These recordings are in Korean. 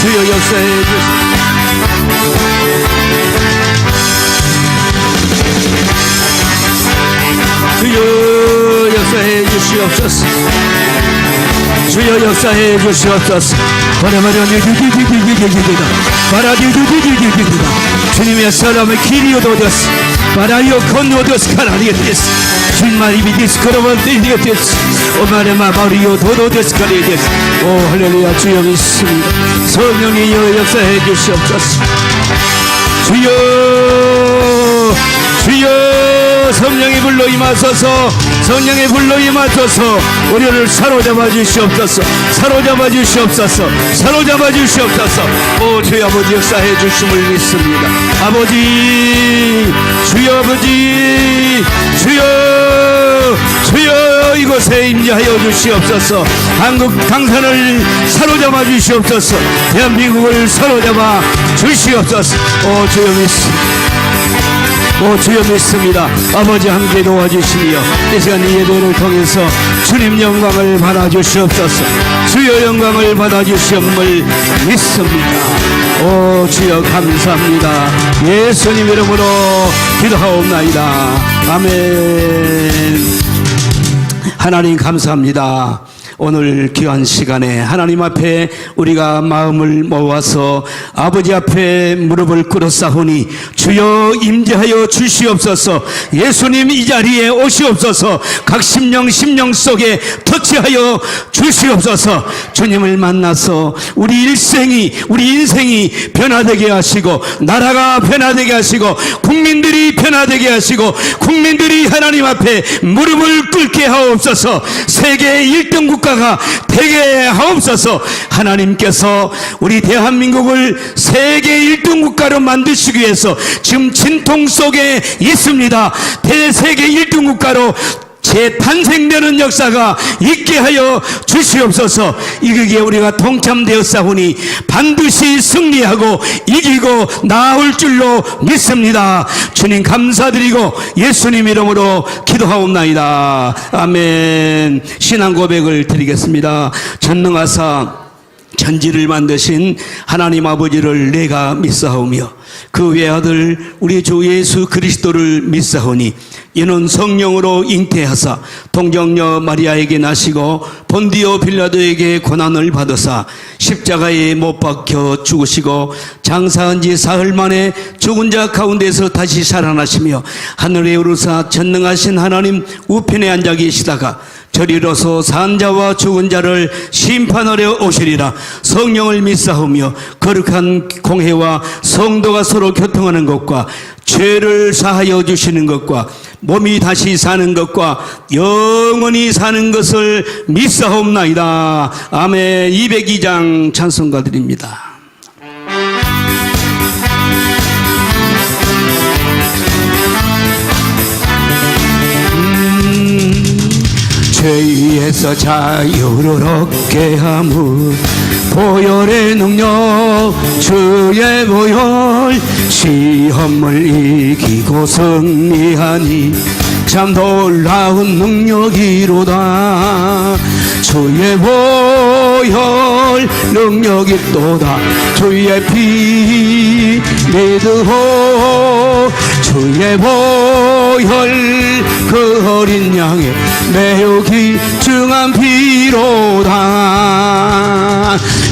주여 역사해 주시옵소서. 주여 역사해 주시옵소서. 주여 역사해 주시옵소서. 주님의 사람의 길이 얻어졌어. 바라이어 건너졌어. 가라리겠어. 주님의 입이 디스커러만 되겠어. 오마레마 바리오 도도됐어. 가리겠어. 오 할렐루야. 주여 믿습니다. 성령이여 역사해 주시옵소서. 주여 주여 성령의 불로 임하소서. 성령의 불로 임하소서. 우리를 사로잡아 주시옵소서. 사로잡아 주시옵소서. 사로잡아 주시옵소서. 오 주여 아버지 역사해 주심을 믿습니다. 아버지 주여 아버지 주여 주여 이곳에 임재하여 주시옵소서. 한국 당선을 사로잡아 주시옵소서. 대한민국을 사로잡아 주시옵소서. 오 주여 믿습니다. 오 주여 믿습니다. 아버지 함께 도와주시며 이 시간 이 예배를 통해서 주님 영광을 받아주시옵소서. 주여 영광을 받아주시옵을 믿습니다. 오 주여 감사합니다. 예수님 이름으로 기도하옵나이다. 아멘. 하나님 감사합니다. 오늘 귀한 시간에 하나님 앞에 우리가 마음을 모아서 아버지 앞에 무릎을 꿇었사오니 주여 임재하여 주시옵소서. 예수님 이 자리에 오시옵소서. 각 심령 속에 터치하여 주시옵소서. 주님을 만나서 우리 인생이 변화되게 하시고 나라가 변화되게 하시고 국민들이 변화되게 하시고 국민들이 하나님 앞에 무릎을 꿇게 하옵소서. 세계 1등 국가가 되게 하옵소서. 하나님께서 우리 대한민국을 세계 1등 국가로 만드시기 위해서 지금 진통 속에 있습니다. 대세계 1등 국가로 재탄생되는 역사가 있게 하여 주시옵소서. 이기에 우리가 동참되었사오니 반드시 승리하고 이기고 나올 줄로 믿습니다. 주님 감사드리고 예수님 이름으로 기도하옵나이다. 아멘. 신앙 고백을 드리겠습니다. 전능하사 천지를 만드신 하나님 아버지를 내가 믿사오며 그 외아들 우리 주 예수 그리스도를 믿사오니 이는 성령으로 잉태하사 동정녀 마리아에게 나시고 본디오 빌라도에게 고난을 받으사 십자가에 못 박혀 죽으시고 장사한 지 사흘 만에 죽은 자 가운데서 다시 살아나시며 하늘에 오르사 전능하신 하나님 우편에 앉아 계시다가 저리로서 산 자와 죽은 자를 심판하려 오시리라. 성령을 믿사오며 거룩한 공회와 성도가 서로 교통하는 것과 죄를 사하여 주시는 것과 몸이 다시 사는 것과 영원히 사는 것을 믿사옵나이다. 아멘. 202장 찬송가 드립니다. 죄에서 자유를 얻게 함은 보혈의 능력 주의 보혈 시험을 이기고 승리하니 참 놀라운 능력이로다. 주의 보혈 능력이 또다. 주의 피 믿으오. 주의 보혈 그 어린 양의 매우 귀중한 피로다.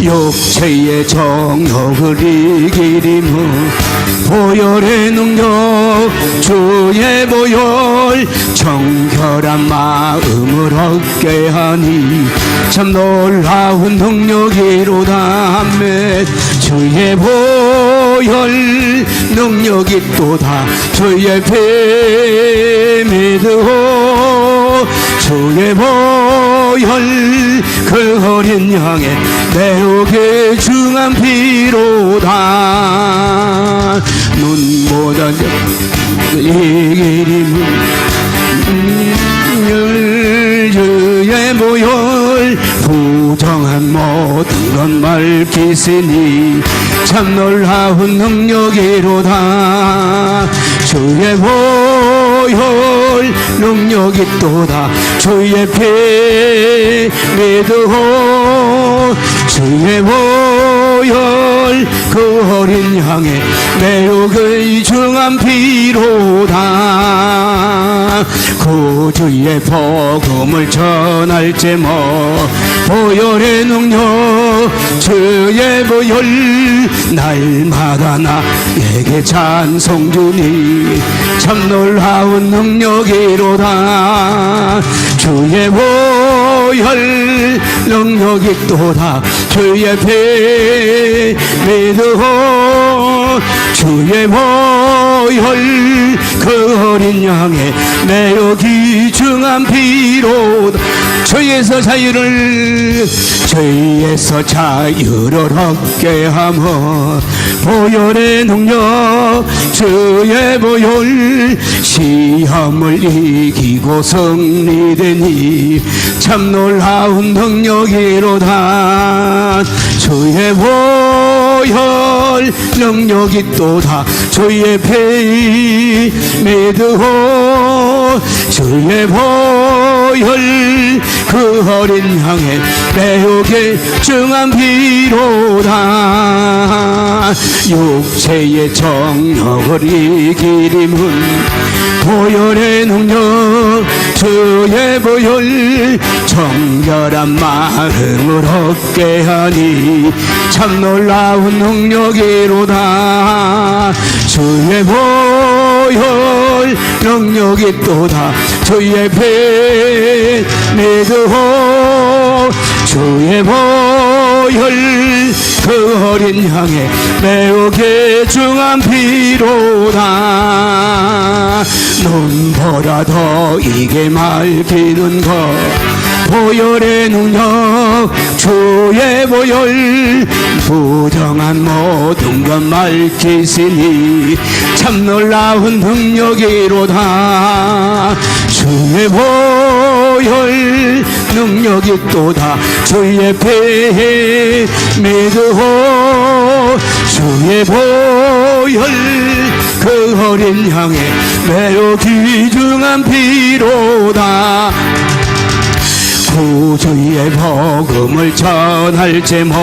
육체의 정욕을 이기림은 보혈의 능력 주의 보혈 정결한 마음을 얻게 하니 참 놀라운 능력이로다. 아멘. 주의 보혈 능력이 또다. 주의 피 믿으오. 주의 보혈 그 어린 양의 매우 귀중한 피로다. 눈보다 이기림은 주의 보혈 부정한 모든 것 밝히시니 참 놀라운 능력이로다. 주의 보혈 능력이 또다. 주의 피 믿으오. 주의 보혈 그 어린 양의 매우 귀중한 피로다. 구주의 복음을 전할 제목 보혈의 능력 주의 보혈 날마다 나에게 찬송 주니 참 놀라운 능력이로다. 주의 보혈 능력이 또다. 주의 피 믿어 주의 보혈 그 어린 양의 매우 귀중한 피로다. 죄에서 자유를 얻게 하며 보혈의 능력 주의 보혈 시험을 이기고 승리되니 참 놀라운 능력이로다. 주의 보혈 능력이 또다. 주의 피 믿어 주의 보혈 그 어린 양의 매우 귀중한 피로다. 육체의 정욕을 이기림은 보혈의 능력 주의 보혈 정결한 마음을 얻게 하니 참 놀라운 능력이로다. 주의 보혈 능력이 또다. 주의 피 믿어 주의 보혈 그 어린 양의 매우 귀중한 피로다. 눈보라도 이게 맑히는 것 보혈의 능력 주의 보혈 부정한 모든 것 밝히시니 참 놀라운 능력이로다. 주의 보혈 능력이 또다. 주의 피 믿어 주의 보혈 그 어린 양의 매우 귀중한 피로다. 구주의 복음을 전할 제목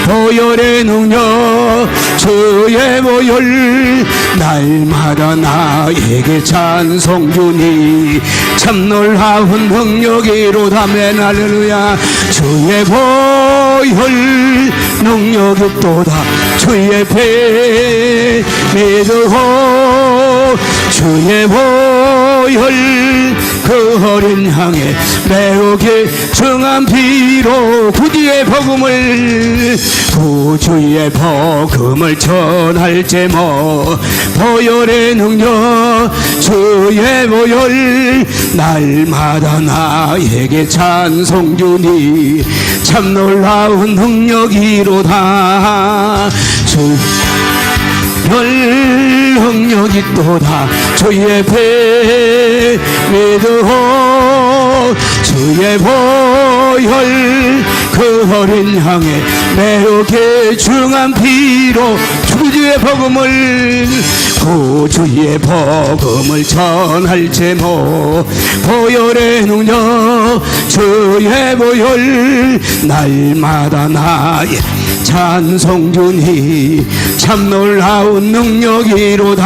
보혈의 능력 주의 보혈 날마다 나에게 찬송 주니 참 놀라운 능력이로다. 아멘 할렐루야. 주의 보혈 능력이 또다. 주의 피 믿어 주의 보혈 그 어린 양의 매우 귀중한 피로 구주의 복음을 전할 제목 보혈의 능력 주의 보혈 날마다 나에게 찬송 주니 참 놀라운 능력이로다. 별 능력이 또다. 주의 피 믿어 주의 보혈 그 어린 양의 매우 귀중한 피로 구주의 복음을 전할 제목 보혈의 능력 주의 보혈 날마다 나의 찬송 주니 참 놀라운 능력이로다.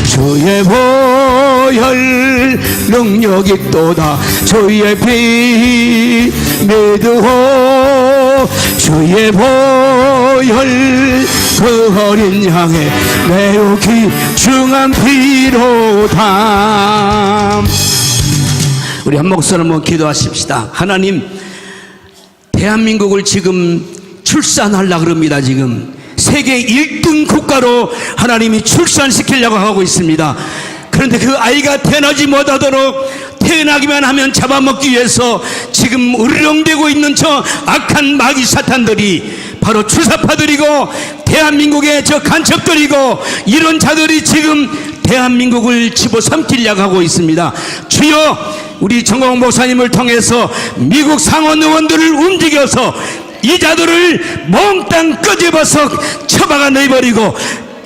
주의 보혈 능력이 또다. 주의 피 믿어 주의 보혈 그 어린 양의 매우 귀중한 피로다. 우리 한 목소리 한번 기도하십시다. 하나님, 대한민국을 지금 출산하려고 그럽니다. 지금 세계 1등 국가로 하나님이 출산시키려고 하고 있습니다. 그런데 그 아이가 태어나지 못하도록 태어나기만 하면 잡아먹기 위해서 지금 으르렁대고 있는 저 악한 마귀 사탄들이 바로 주사파들이고 대한민국의 저 간첩들이고 이런 자들이 지금 대한민국을 집어삼키려고 하고 있습니다. 주여, 우리 정광훈 목사님을 통해서 미국 상원 의원들을 움직여서 이 자들을 몽땅 끄집어서 처박아 내버리고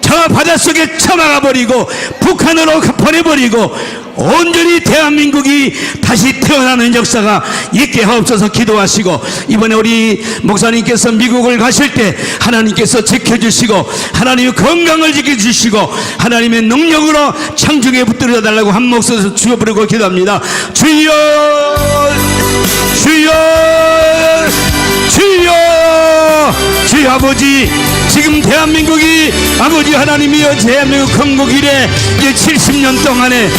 저 저 바닷속에 처박아 버리고 북한으로 보내버리고 온전히 대한민국이 다시 태어나는 역사가 있게 하옵소서 기도하시고, 이번에 우리 목사님께서 미국을 가실 때 하나님께서 지켜주시고 하나님의 건강을 지켜주시고 하나님의 능력으로 창중에 붙들어 달라고 한 목소리에서 주여 부르고 기도합니다. 주여 주여 주여 주여 아버지, 지금 대한민국이 아버지 하나님이여 대한민국 건국 이래 이제 70년 동안에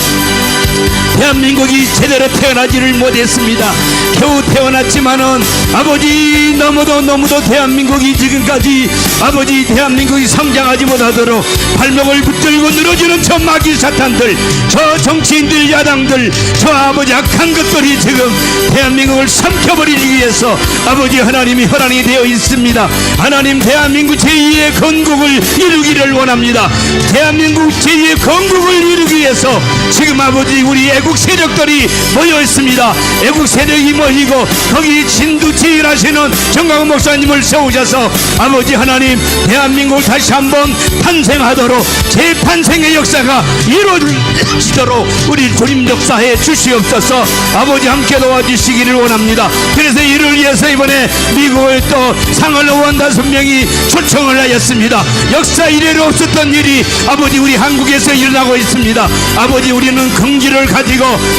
대한민국이 제대로 태어나지를 못했습니다. 겨우 태어났지만은 아버지 너무도 대한민국이 지금까지 아버지 대한민국이 성장하지 못하도록 발목을 붙들고 늘어지는 저 마귀 사탄들, 저 정치인들, 야당들, 저 아버지 악한 것들이 지금 대한민국을 삼켜버리기 위해서 아버지 하나님이 혈안이 되어 있습니다. 하나님, 대한민국 제2의 건국을 이루기를 원합니다. 대한민국 제2의 건국을 이루기 위해서 지금 아버지 우리 애국 세력들이 모여 있습니다. 애국 세력이 모이고 거기 진두지휘하시는 정광훈 목사님을 세우셔서 아버지 하나님 대한민국을 다시 한번 탄생하도록 재탄생의 역사가 이루어지도록 우리 주님 역사해 주시옵소서. 아버지 함께 도와주시기를 원합니다. 그래서 이를 위해서 이번에 미국을 또 상을 의원 5명이 초청을 하였습니다. 역사 이래로 없었던 일이 아버지 우리 한국에서 일어나고 있습니다. 아버지 우리는 긍지를 가지고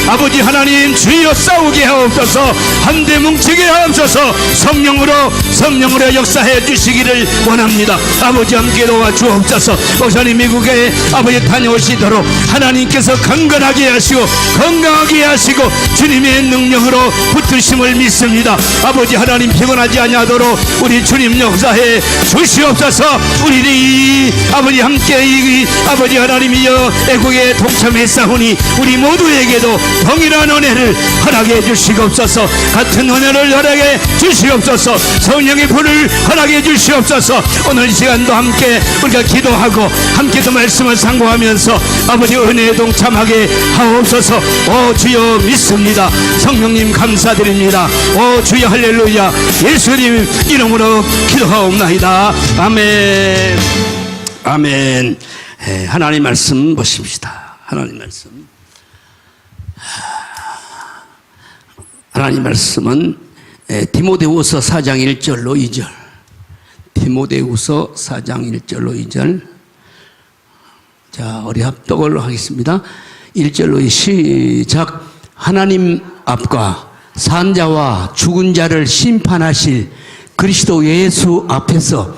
아버지 하나님 주여 싸우게 하옵소서. 한데 뭉치게 하옵소서. 성령으로 역사해 주시기를 원합니다. 아버지 함께 도와주옵소서. 목사님 미국에 아버지 다녀오시도록 하나님께서 강건하게 하시고 건강하게 하시고 주님의 능력으로 붙으심을 믿습니다. 아버지 하나님 피곤하지 아니하도록 우리 주님 역사해 주시옵소서. 우리 아버지 함께 이 아버지 하나님이여 애국에 동참했사오니 우리 모두에게도 동일한 은혜를 허락해 주시옵소서. 같은 은혜를 허락해 주시옵소서. 성령의 불을 허락해 주시옵소서. 오늘 이 시간도 함께 우리가 기도하고 함께도 말씀을 상고하면서 아버지 은혜에 동참하게 하옵소서. 오 주여 믿습니다. 성령님 감사드립니다. 오 주여 할렐루야. 예수님 이름으로 기도하옵나이다. 아멘. 아멘. 하나님 말씀 보십시다. 하나님 말씀. 하나님 말씀은 디모데후서 4장 1절로 2절. 디모데후서 4장 1절로 2절. 자, 우리 합독을 하겠습니다. 1절로 시작. 하나님 앞과 산자와 죽은 자를 심판하실 그리스도 예수 앞에서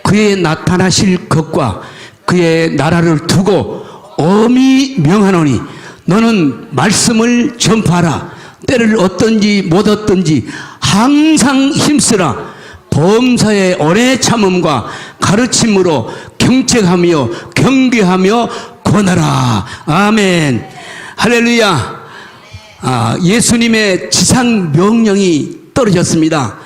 그의 나타나실 것과 그의 나라를 두고 엄히 명하노니 너는 말씀을 전파하라. 때를 얻든지 못 얻든지 항상 힘쓰라. 범사의 오래 참음과 가르침으로 경책하며 경계하며 권하라. 아멘. 할렐루야. 예수님의 지상 명령이 떨어졌습니다.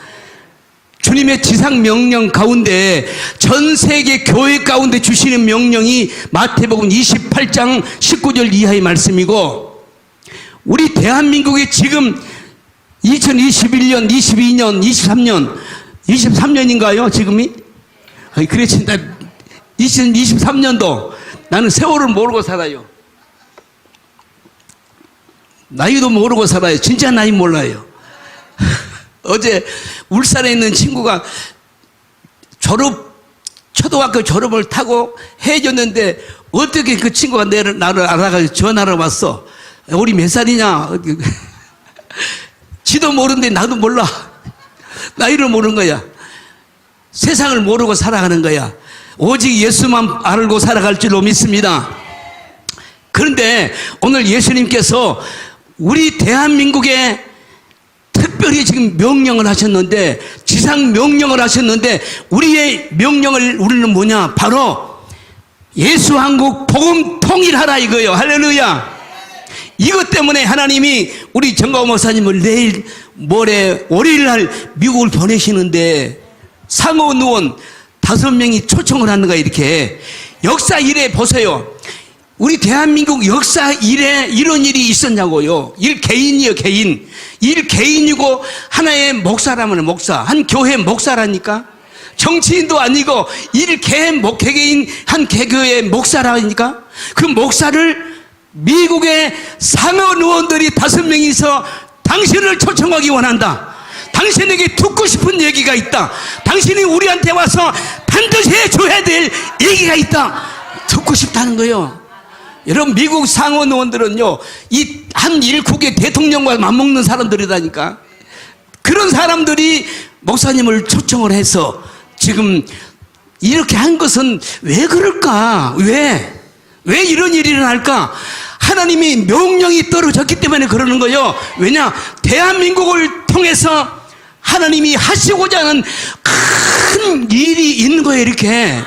주님의 지상 명령 가운데 전 세계 교회 가운데 주시는 명령이 마태복음 28장 19절 이하의 말씀이고, 우리 대한민국이 지금 2021년, 22년, 23년, 23년인가요? 지금이? 그렇지. 2023년도 나는 세월을 모르고 살아요. 나이도 모르고 살아요. 진짜 나이 몰라요. 어제 울산에 있는 친구가 초등학교 졸업을 타고 해줬는데 어떻게 그 친구가 나를 알아가지고 전화를 왔어. 우리 몇 살이냐? 지도 모르는데 나도 몰라. 나이를 모르는 거야. 세상을 모르고 살아가는 거야. 오직 예수만 알고 살아갈 줄로 믿습니다. 그런데 오늘 예수님께서 우리 대한민국에 특별히 지금 명령을 하셨는데, 지상 명령을 하셨는데, 우리의 명령을 우리는 뭐냐? 바로 예수 한국 복음 통일하라 이거예요. 할렐루야. 이것 때문에 하나님이 우리 정광훈 목사님을 내일 모레 월요일날 미국을 보내시는데 상원 의원 5명이 초청을 하는 거야. 이렇게 역사 이래 보세요. 우리 대한민국 역사 이래 이런 일이 있었냐고요. 개인이요, 개인. 개인이고 하나의 목사라면 목사, 한 교회 목사라니까. 정치인도 아니고 개개인 한 개교의 목사라니까. 그 목사를 미국의 상원 의원들이 5명이서 당신을 초청하기 원한다. 당신에게 듣고 싶은 얘기가 있다. 당신이 우리한테 와서 반드시 해줘야 될 얘기가 있다. 듣고 싶다는 거예요. 여러분, 미국 상원 의원들은요, 이 한 일국의 대통령과 맞먹는 사람들이라니까. 그런 사람들이 목사님을 초청을 해서 지금 이렇게 한 것은 왜 그럴까? 왜 이런 일이 일어날까? 하나님이 명령이 떨어졌기 때문에 그러는 거예요. 왜냐? 대한민국을 통해서 하나님이 하시고자 하는 큰 일이 있는 거예요. 이렇게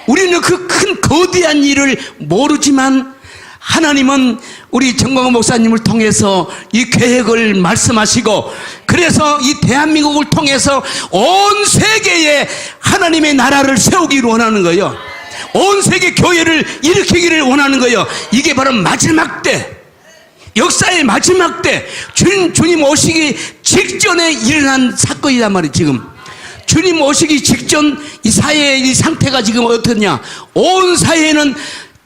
우리는 그 큰 거대한 일을 모르지만 하나님은 우리 정광훈 목사님을 통해서 이 계획을 말씀하시고, 그래서 이 대한민국을 통해서 온 세계에 하나님의 나라를 세우기를 원하는 거예요. 온 세계 교회를 일으키기를 원하는 거예요. 이게 바로 마지막 때, 역사의 마지막 때, 주님 오시기 직전에 일어난 사건이란 말이에요. 지금 주님 오시기 직전 이 사회의 이 상태가 지금 어떻냐? 온 사회는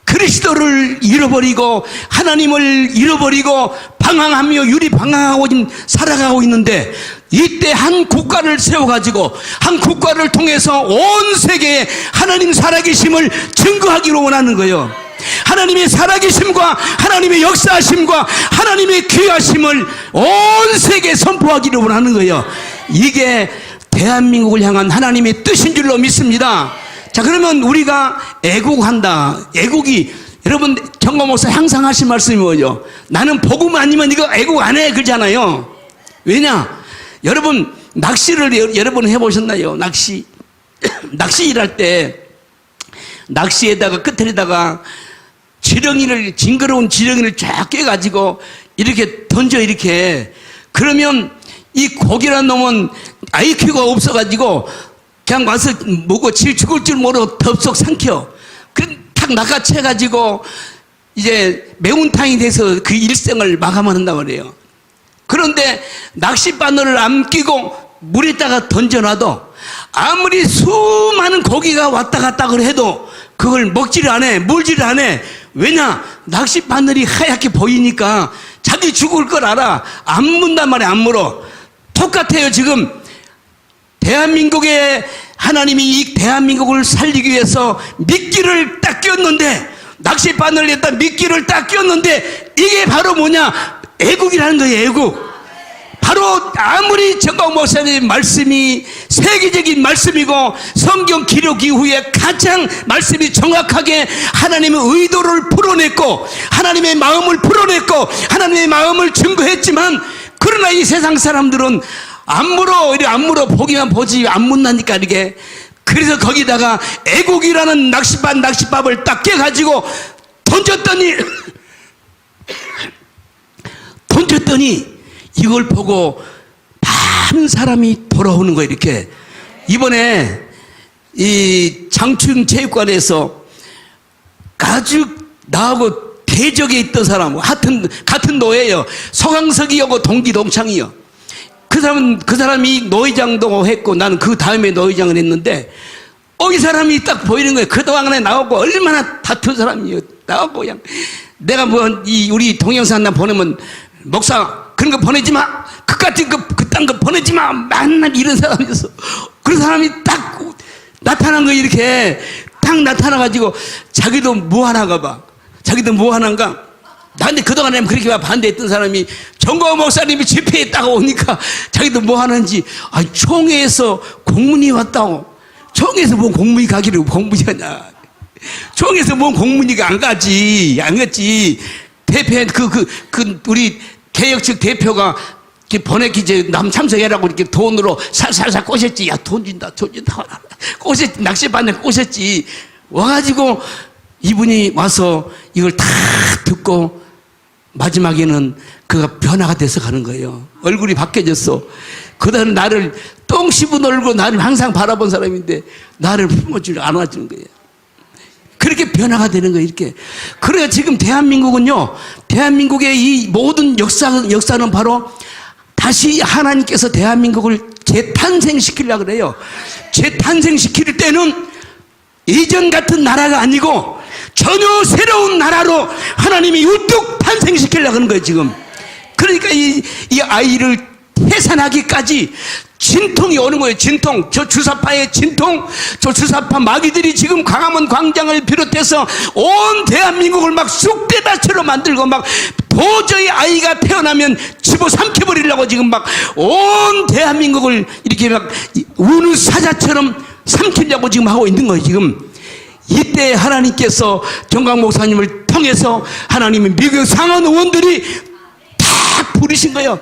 그리스도를 잃어버리고 하나님을 잃어버리고 방황하며 유리방황하고 살아가고 있는데, 이때 한 국가를 세워가지고 한 국가를 통해서 온 세계에 하나님 살아계심을 증거하기로 원하는 거예요. 하나님의 살아계심과 하나님의 역사하심과 하나님의 귀하심을 온 세계에 선포하기로 원하는 거예요. 이게 대한민국을 향한 하나님의 뜻인 줄로 믿습니다. 자, 그러면 우리가 애국한다. 애국이, 여러분, 정광훈 목사 항상 하신 말씀이 뭐죠? 나는 복음 아니면 이거 애국 안 해. 그러잖아요. 왜냐? 여러분, 낚시를 여러 번 해보셨나요? 낚시 일할 때 낚시에다가 끝에다가 징그러운 지렁이를 쫙 깨가지고 이렇게 던져. 이렇게 그러면 이 고기라는 놈은 IQ가 없어가지고 그냥 와서 뭐고 죽을 줄 모르고 덥석 삼켜. 탁 낚아채가지고 이제 매운탕이 돼서 그 일생을 마감한단 말이에요. 그런데 낚싯바늘을 안 끼고 물에다가 던져놔도 아무리 수많은 고기가 왔다 갔다 해도 그걸 먹지를 안 해, 물지를 안 해. 왜냐? 낚싯바늘이 하얗게 보이니까 자기 죽을 걸 알아. 안 문단 말이야. 안 물어. 똑같아요. 지금 대한민국에 하나님이 이 대한민국을 살리기 위해서 미끼를 딱 꼈는데, 낚싯바늘에다 미끼를 딱 꼈는데, 이게 바로 뭐냐? 애국이라는 거예요. 애국. 바로 아무리 정광훈 목사님 말씀이 세계적인 말씀이고 성경 기록 이후에 가장 말씀이 정확하게 하나님의 의도를 풀어냈고 하나님의 마음을 풀어냈고 하나님의 마음을 증거했지만, 그러나 이 세상 사람들은 안 물어 보기만 보지 안 묻나니까 이게. 그래서 거기다가 애국이라는 낚싯밥을 딱 깨가지고 던졌더니 이걸 보고 많은 사람이 돌아오는 거예요. 이렇게. 이번에 이 장충체육관에서 아주 나하고 대적에 있던 사람, 같은 노예예요. 서강석이하고 동창이요. 그 사람이 노회장도 했고 나는 그 다음에 노회장을 했는데, 이 사람이 딱 보이는 거예요. 그동안에 나오고 얼마나 다툰 사람이에요. 나오고 그냥 내가 우리 동영상 하나 보내면, 목사 그런 거 보내지 마, 그딴 거 보내지 마, 맨날 이런 사람이었어. 그런 사람이 딱 나타난 거, 이렇게 딱 나타나가지고 자기도 뭐 하나가 봐. 자기도 뭐 하나인가. 나한테 그동안에 그렇게 반대했던 사람이 정광훈 목사님이 집회에 딱 오니까 자기도 뭐 하는지, 총회에서 공문이 왔다고. 총회에서 뭔 공문이 가기를 공문이 가냐. 총회에서 뭔 공문이 안 갔지. 대표, 우리 개혁 측 대표가 보냈기, 이제 남 참석해라고 이렇게 돈으로 살살살 꼬셨지. 야, 돈 준다. 꼬셨지. 낚시바늘 꼬셨지. 와가지고 이분이 와서 이걸 다 듣고 마지막에는 그가 변화가 돼서 가는 거예요. 얼굴이 바뀌어졌어. 그다음 나를 똥 씹은 얼굴로 나를 항상 바라본 사람인데 나를 품어주려 안 와주는 거예요. 그렇게 변화가 되는 거예요. 이렇게. 그래야 지금 대한민국은요, 대한민국의 이 모든 역사는 바로 다시 하나님께서 대한민국을 재탄생시키려고 그래요. 재탄생시킬 때는 이전 같은 나라가 아니고 전혀 새로운 나라로 하나님이 우뚝 탄생시키려고 하는 거예요 지금. 그러니까 이 아이를 해산하기까지 진통이 오는 거예요. 진통. 저 주사파의 진통, 저 주사파 마귀들이 지금 광화문 광장을 비롯해서 온 대한민국을 막 쑥대밭으로 만들고 막 도저히 아이가 태어나면 집어삼켜버리려고 지금 막 온 대한민국을 이렇게 막 우는 사자처럼 삼키려고 지금 하고 있는 거예요 지금. 이때 하나님께서 정강 목사님을 통해서 하나님의 미국 상원 의원들이 다 부르신 거예요.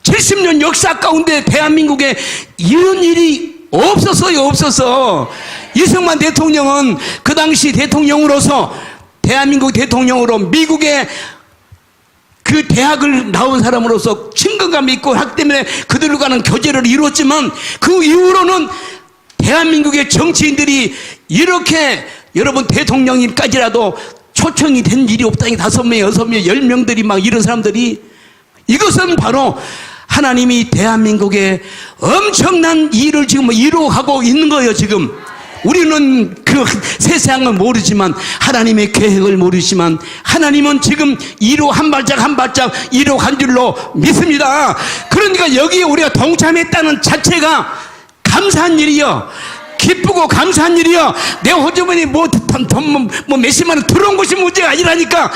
70년 역사 가운데 대한민국에 이런 일이 없었어요. 이승만 대통령은 그 당시 대통령으로서 대한민국 대통령으로 미국의 그 대학을 나온 사람으로서 친근감 있고 학 때문에 그들과는 교제를 이루었지만 그 이후로는 대한민국의 정치인들이 이렇게 여러분 대통령님까지라도 초청이 된 일이 없다니 5명, 6명, 10명들이 막 이런 사람들이 이것은 바로 하나님이 대한민국에 엄청난 일을 지금 이루어가고 있는 거예요 지금. 우리는 그 세상을 모르지만 하나님의 계획을 모르지만 하나님은 지금 이루 한 발짝 한 발짝 이루어간 줄로 믿습니다. 그러니까 여기에 우리가 동참했다는 자체가 감사한 일이요, 기쁘고 감사한 일이요. 내 호주머니 뭐 몇십만 원 들어온 것이 문제가 아니라니까.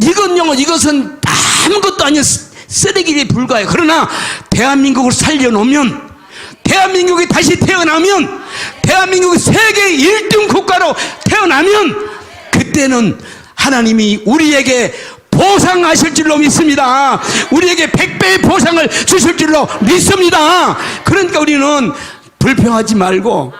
이것은 아무것도 아니야. 쓰레기에 불과해. 그러나 대한민국을 살려놓으면, 대한민국이 다시 태어나면, 대한민국이 세계 1등 국가로 태어나면 그때는 하나님이 우리에게 보상하실 줄로 믿습니다. 우리에게 100배의 보상을 주실 줄로 믿습니다. 그러니까 우리는 불평하지 말고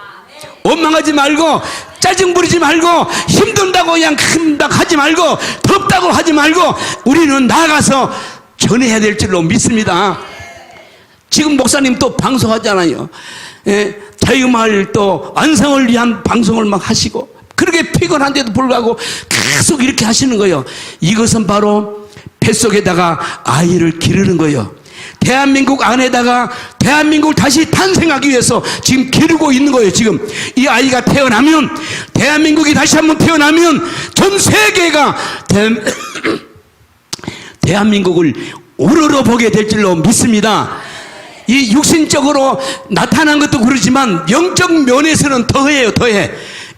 원망하지 말고 짜증 부리지 말고 힘든다고 그냥 하지 말고 덥다고 하지 말고 우리는 나가서 전해야 될 줄로 믿습니다. 지금 목사님 또 방송하잖아요. 예, 자유마을 또 완성을 위한 방송을 막 하시고 그렇게 피곤한데도 불구하고 계속 이렇게 하시는 거예요. 이것은 바로 뱃속에다가 아이를 기르는 거예요. 대한민국 안에다가 대한민국을 다시 탄생하기 위해서 지금 기르고 있는 거예요. 지금 이 아이가 태어나면, 대한민국이 다시 한번 태어나면 전 세계가 대한민국을 우러러보게 될 줄로 믿습니다. 이 육신적으로 나타난 것도 그렇지만 영적 면에서는 더해요.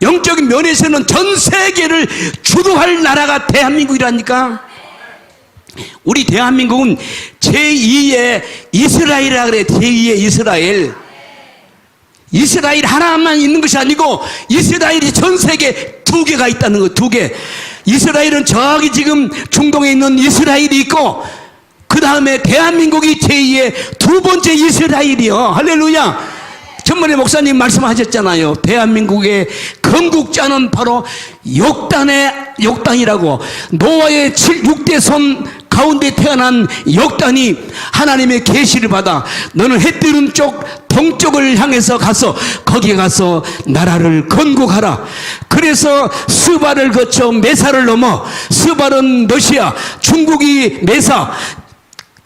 영적인 면에서는 전 세계를 주도할 나라가 대한민국이라니까. 우리 대한민국은 제2의 이스라엘이라 그래. 제2의 이스라엘. 이스라엘 하나만 있는 것이 아니고 이스라엘이 전 세계 2개가 있다는 거. 2개. 이스라엘은 저기 지금 중동에 있는 이스라엘이 있고 그 다음에 대한민국이 제2의 2번째 이스라엘이요. 할렐루야. 전번에 목사님 말씀하셨잖아요. 대한민국의 건국자는 바로 욕단이라고. 노아의 6대 손 가운데 태어난 욕단이 하나님의 계시를 받아 너는 해 뜨는 쪽 동쪽을 향해서 가서 거기에 가서 나라를 건국하라. 그래서 스바를 거쳐 메사를 넘어, 스바는 러시아, 중국이 메사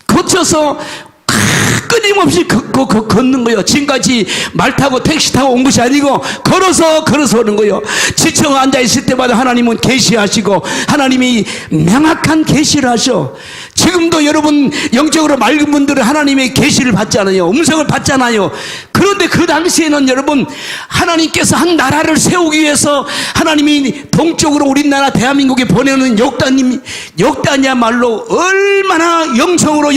거쳐서 끊임없이 걷는 거예요. 지금까지 말 타고 택시 타고 온 것이 아니고 걸어서 오는 거예요. 지쳐 앉아있을 때마다 하나님은 계시하시고 하나님이 명확한 계시를 하셔. 지금도 여러분 영적으로 맑은 분들은 하나님의 계시를 받잖아요. 음성을 받잖아요. 그런데 그 당시에는 여러분 하나님께서 한 나라를 세우기 위해서 하나님이 동쪽으로 우리나라 대한민국에 보내는 욕단이야말로 얼마나 영적으로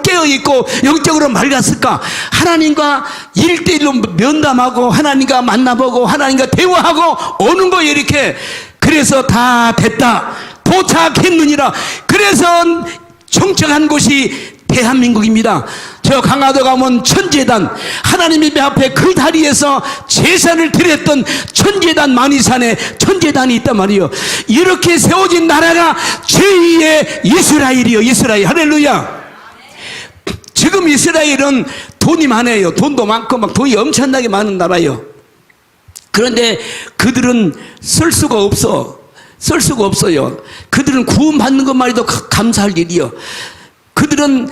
깨어있고 영적으로 맑았을까. 하나님과 1대1로 면담하고 하나님과 만나보고 하나님과 대화하고 오는 거예요. 이렇게. 그래서 다 됐다, 도착했느니라. 그래서 정착한 곳이 대한민국입니다. 저 강화도 가면 천재단, 하나님의 앞에 그 다리에서 제사를 드렸던 천재단, 만이산에 천재단이 있단 말이에요. 이렇게 세워진 나라가 제2의 이스라엘이요. 이스라엘. 할렐루야. 지금 이스라엘은 돈이 많아요. 돈도 많고 막 돈이 엄청나게 많은 나라예요. 그런데 그들은 쓸 수가 없어요. 그들은 구원받는 것만 해도 감사할 일이요. 그들은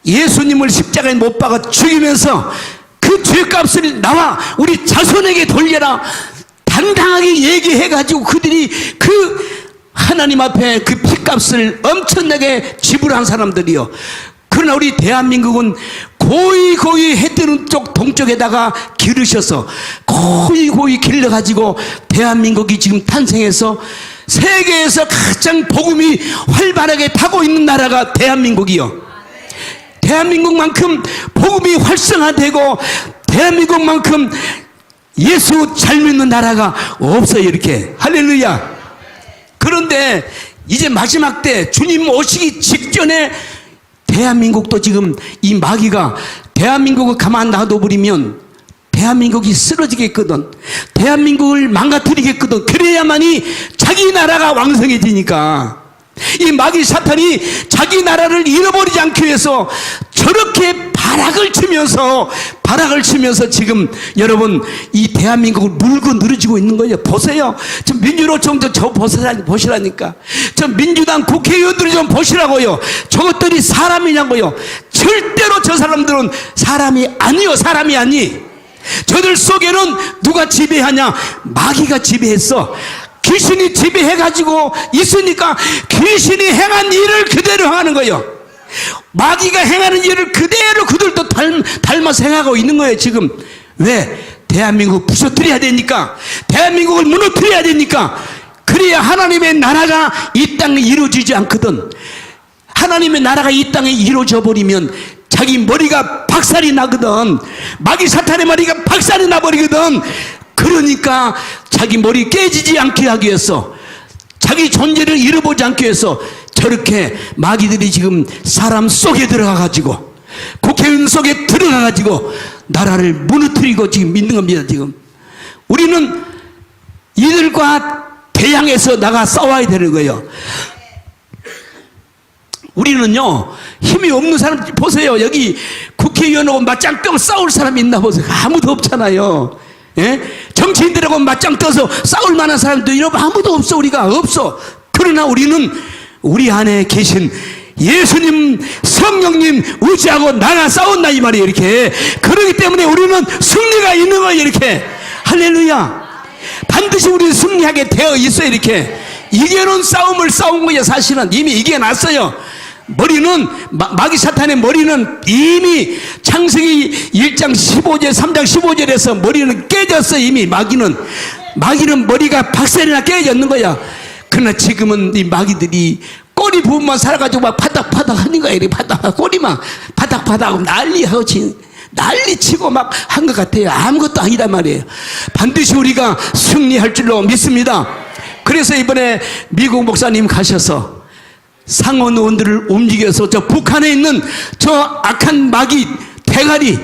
예수님을 십자가에 못 박아 죽이면서 그 그 죄값을 나와 우리 자손에게 돌려라 당당하게 얘기해가지고 그들이 그 하나님 앞에 그 피값을 엄청나게 지불한 사람들이요. 그러나 우리 대한민국은 고이 해 뜨는 쪽 동쪽에다가 기르셔서 고이 길러가지고 대한민국이 지금 탄생해서 세계에서 가장 복음이 활발하게 타고 있는 나라가 대한민국이요. 대한민국만큼 복음이 활성화되고 대한민국만큼 예수 잘 믿는 나라가 없어요. 이렇게 할렐루야. 그런데 이제 마지막 때 주님 오시기 직전에 대한민국도 지금 이 마귀가 대한민국을 가만 놔둬버리면 대한민국이 쓰러지겠거든. 대한민국을 망가뜨리겠거든. 그래야만이 자기 나라가 왕성해지니까 이 마귀 사탄이 자기 나라를 잃어버리지 않기 위해서 저렇게 발악을 치면서 지금 여러분 이 대한민국을 물고 늘어지고 있는 거예요. 보세요. 좀 민주로 좀 보시라니까. 저 민주당 국회의원들이 좀 보시라고요. 저것들이 사람이냐고요. 절대로 저 사람들은 사람이 아니요. 사람이 아니. 저들 속에는 누가 지배하냐? 마귀가 지배했어. 귀신이 지배해가지고 있으니까 귀신이 행한 일을 그대로 하는 거예요. 마귀가 행하는 일을 그대로 그들도 닮아서 행하고 있는 거예요. 지금 왜? 대한민국 부서뜨려야 되니까, 대한민국을 무너뜨려야 되니까. 그래야 하나님의 나라가 이 땅에 이루어지지 않거든. 하나님의 나라가 이 땅에 이루어져 버리면 자기 머리가 박살이 나거든. 마귀 사탄의 머리가 박살이 나버리거든. 그러니까 자기 머리 깨지지 않게 하기 위해서, 자기 존재를 잃어보지 않기 위해서 저렇게 마귀들이 지금 사람 속에 들어가가지고, 국회의원 속에 들어가가지고 나라를 무너뜨리고 지금 있는 겁니다. 지금 우리는 이들과 대항해서 나가 싸워야 되는 거예요. 우리는요, 힘이 없는 사람 보세요. 여기 국회의원하고 맞짱 떠서 싸울 사람이 있나 보세요. 아무도 없잖아요. 예? 정치인들하고 맞짱 떠서 싸울 만한 사람도 이러면 아무도 없어. 우리가 없어. 그러나 우리는 우리 안에 계신 예수님, 성령님 의지하고 나가 싸웠나 이 말이에요. 이렇게. 그러기 때문에 우리는 승리가 있는 거예요. 이렇게. 할렐루야. 반드시 우리는 승리하게 되어 있어요. 이렇게. 이겨놓은 싸움을 싸운 거예요. 사실은 이미 이겨놨어요. 머리는, 마귀 사탄의 머리는 이미 창세기 1장 15절 3장 15절에서 머리는 깨졌어. 이미 마귀는 머리가 박살이나 깨졌는 거야. 그러나 지금은 이 마귀들이 꼬리 부분만 살아가지고 막 파닥파닥 하는 거야. 이렇게 꼬리만 파닥파닥 난리치고 막 한 것 같아요. 아무것도 아니란 말이에요. 반드시 우리가 승리할 줄로 믿습니다. 그래서 이번에 미국 목사님 가셔서 상원 의원들을 움직여서 저 북한에 있는 저 악한 마귀 대가리,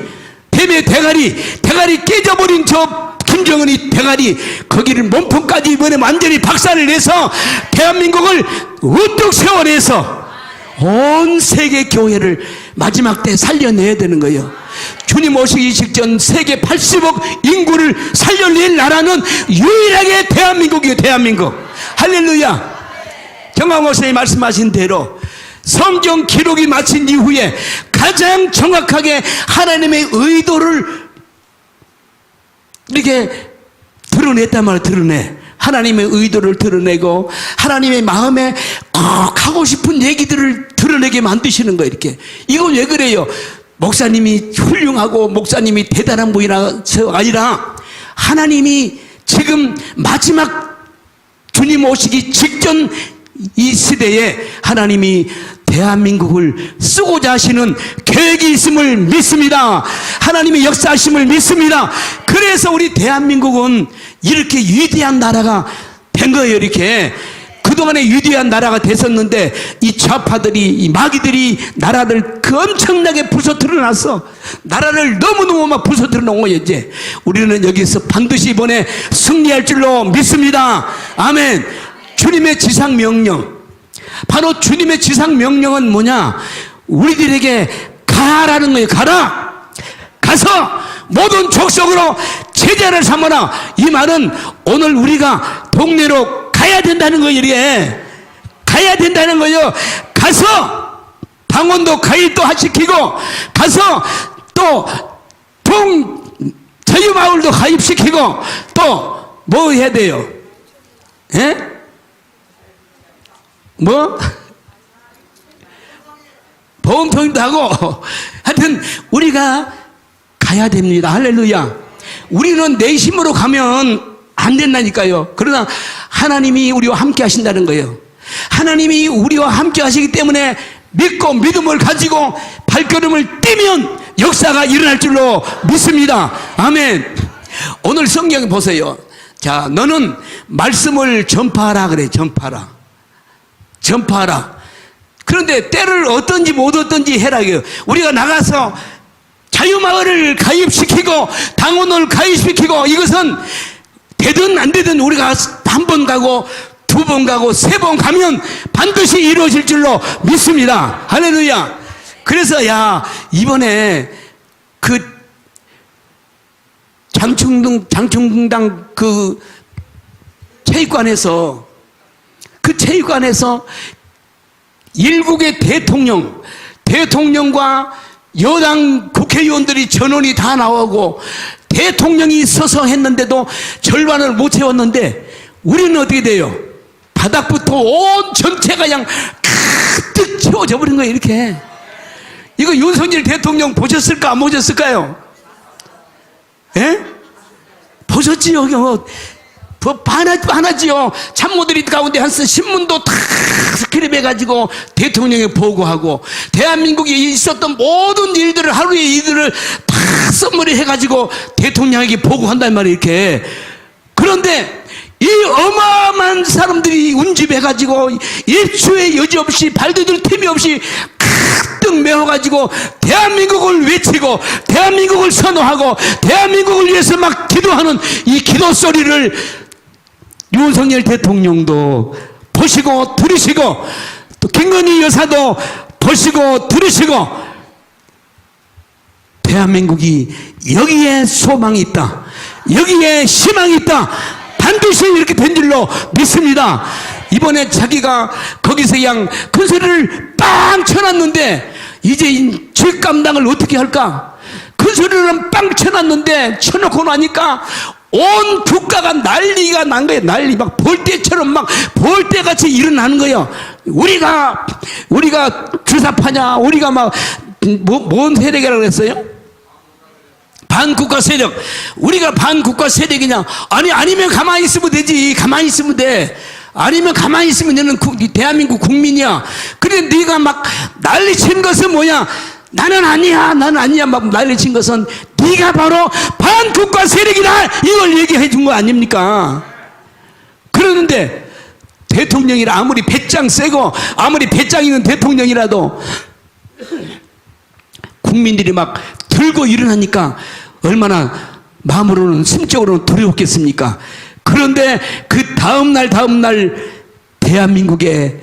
뱀의 대가리 깨져버린 저 김정은이 대가리, 거기를 몸통까지 이번에 완전히 박살을 내서 대한민국을 우뚝 세워내서 온 세계 교회를 마지막 때 살려내야 되는 거예요. 주님 오시기 직전 세계 80억 인구를 살려낼 나라는 유일하게 대한민국이에요. 대한민국. 할렐루야. 정강 목사님 말씀하신 대로 성경 기록이 마친 이후에 가장 정확하게 하나님의 의도를 이렇게 드러냈단 말이에요. 드러내. 하나님의 의도를 드러내고 하나님의 마음에 꼭 하고 싶은 얘기들을 드러내게 만드시는 거예요. 이렇게. 이건 왜 그래요? 목사님이 훌륭하고 목사님이 대단한 분이라서 아니라 하나님이 지금 마지막 주님 오시기 직전 이 시대에 하나님이 대한민국을 쓰고자 하시는 계획이 있음을 믿습니다. 하나님의 역사하심을 믿습니다. 그래서 우리 대한민국은 이렇게 위대한 나라가 된 거예요. 이렇게. 그동안에 위대한 나라가 됐었는데 이 좌파들이, 이 마귀들이 나라를 그 엄청나게 부서뜨려 놨어. 나라를 너무너무 막 부서뜨려 놓은 거예요. 이제 우리는 여기서 반드시 이번에 승리할 줄로 믿습니다. 아멘. 주님의 지상명령, 바로 주님의 지상명령은 뭐냐? 우리들에게 가라는 거예요. 가서 모든 족속으로 제자를 삼아라. 이 말은 오늘 우리가 동네로 가야 된다는 거예요. 이게 가야 된다는 거예요. 가서 방언도 가입도 시키고 가서 또 자유마을도 가입시키고 또 뭐 해야 돼요? 예? 뭐? 보험통도 하고 하여튼 우리가 가야 됩니다. 할렐루야. 우리는 내 힘으로 가면 안 된다니까요. 그러나 하나님이 우리와 함께 하신다는 거예요. 하나님이 우리와 함께 하시기 때문에 믿고 믿음을 가지고 발걸음을 떼면 역사가 일어날 줄로 믿습니다. 아멘. 오늘 성경 보세요. 자, 너는 말씀을 전파하라 그래. 전파하라. 그런데 때를 얻든지 못 얻든지 해라. 우리가 나가서 자유마을을 가입시키고 당원을 가입시키고 이것은 되든 안 되든 우리가 한 번 가고 두 번 가고 세 번 가면 반드시 이루어질 줄로 믿습니다. 할렐루야. 그래서 이번에 그 장충당 그 체육관에서 일국의 대통령과 여당 국회의원들이 전원이 다 나오고 대통령이 서서 했는데도 절반을 못 채웠는데 우리는 어떻게 돼요? 바닥부터 온 전체가 그냥 가득 채워져 버린 거예요. 이렇게. 이거 윤석열 대통령 보셨을까 안 보셨을까요? 예? 보셨지요? 반하지요. 참모들이 가운데 한 신문도 다 스크립해가지고 대통령에 보고하고 대한민국에 있었던 모든 일들을 하루에 일들을 다 써머리 해가지고 대통령에게 보고한단 말이에요. 이렇게. 그런데 이 어마어마한 사람들이 운집해가지고 입추의 여지 없이 발디딜 틈이 없이 가득 메워가지고 대한민국을 외치고 대한민국을 선호하고 대한민국을 위해서 막 기도하는 이 기도 소리를 윤석열 대통령도 보시고 들으시고 또 김건희 여사도 보시고 들으시고 대한민국이 여기에 소망이 있다, 여기에 희망이 있다, 반드시 이렇게 된 줄로 믿습니다. 이번에 자기가 거기서 그냥 큰 소리를 빵 쳐놨는데 이제 죄 감당을 어떻게 할까? 큰 소리를 빵 쳐놨는데 쳐놓고 나니까 온 국가가 난리가 난 거예요. 난리 막 볼때처럼 막 볼때같이 일어나는 거예요. 우리가 주사파냐, 우리가 막 뭔 세력이라고 그랬어요? 반국가 세력. 우리가 반국가 세력이냐? 아니면 가만히 있으면 되지. 가만히 있으면 돼. 아니면 가만히 있으면 너는 대한민국 국민이야. 그래 네가 막 난리친 것은 뭐야? 나는 아니야 막 난리친 것은 네가 바로 반국가 세력이다, 이걸 얘기해 준 거 아닙니까? 그러는데 대통령이라 아무리 배짱 세고 아무리 배짱 있는 대통령이라도 국민들이 막 들고 일어나니까 얼마나 마음으로는 심적으로는 두려웠겠습니까? 그런데 그 다음날 대한민국에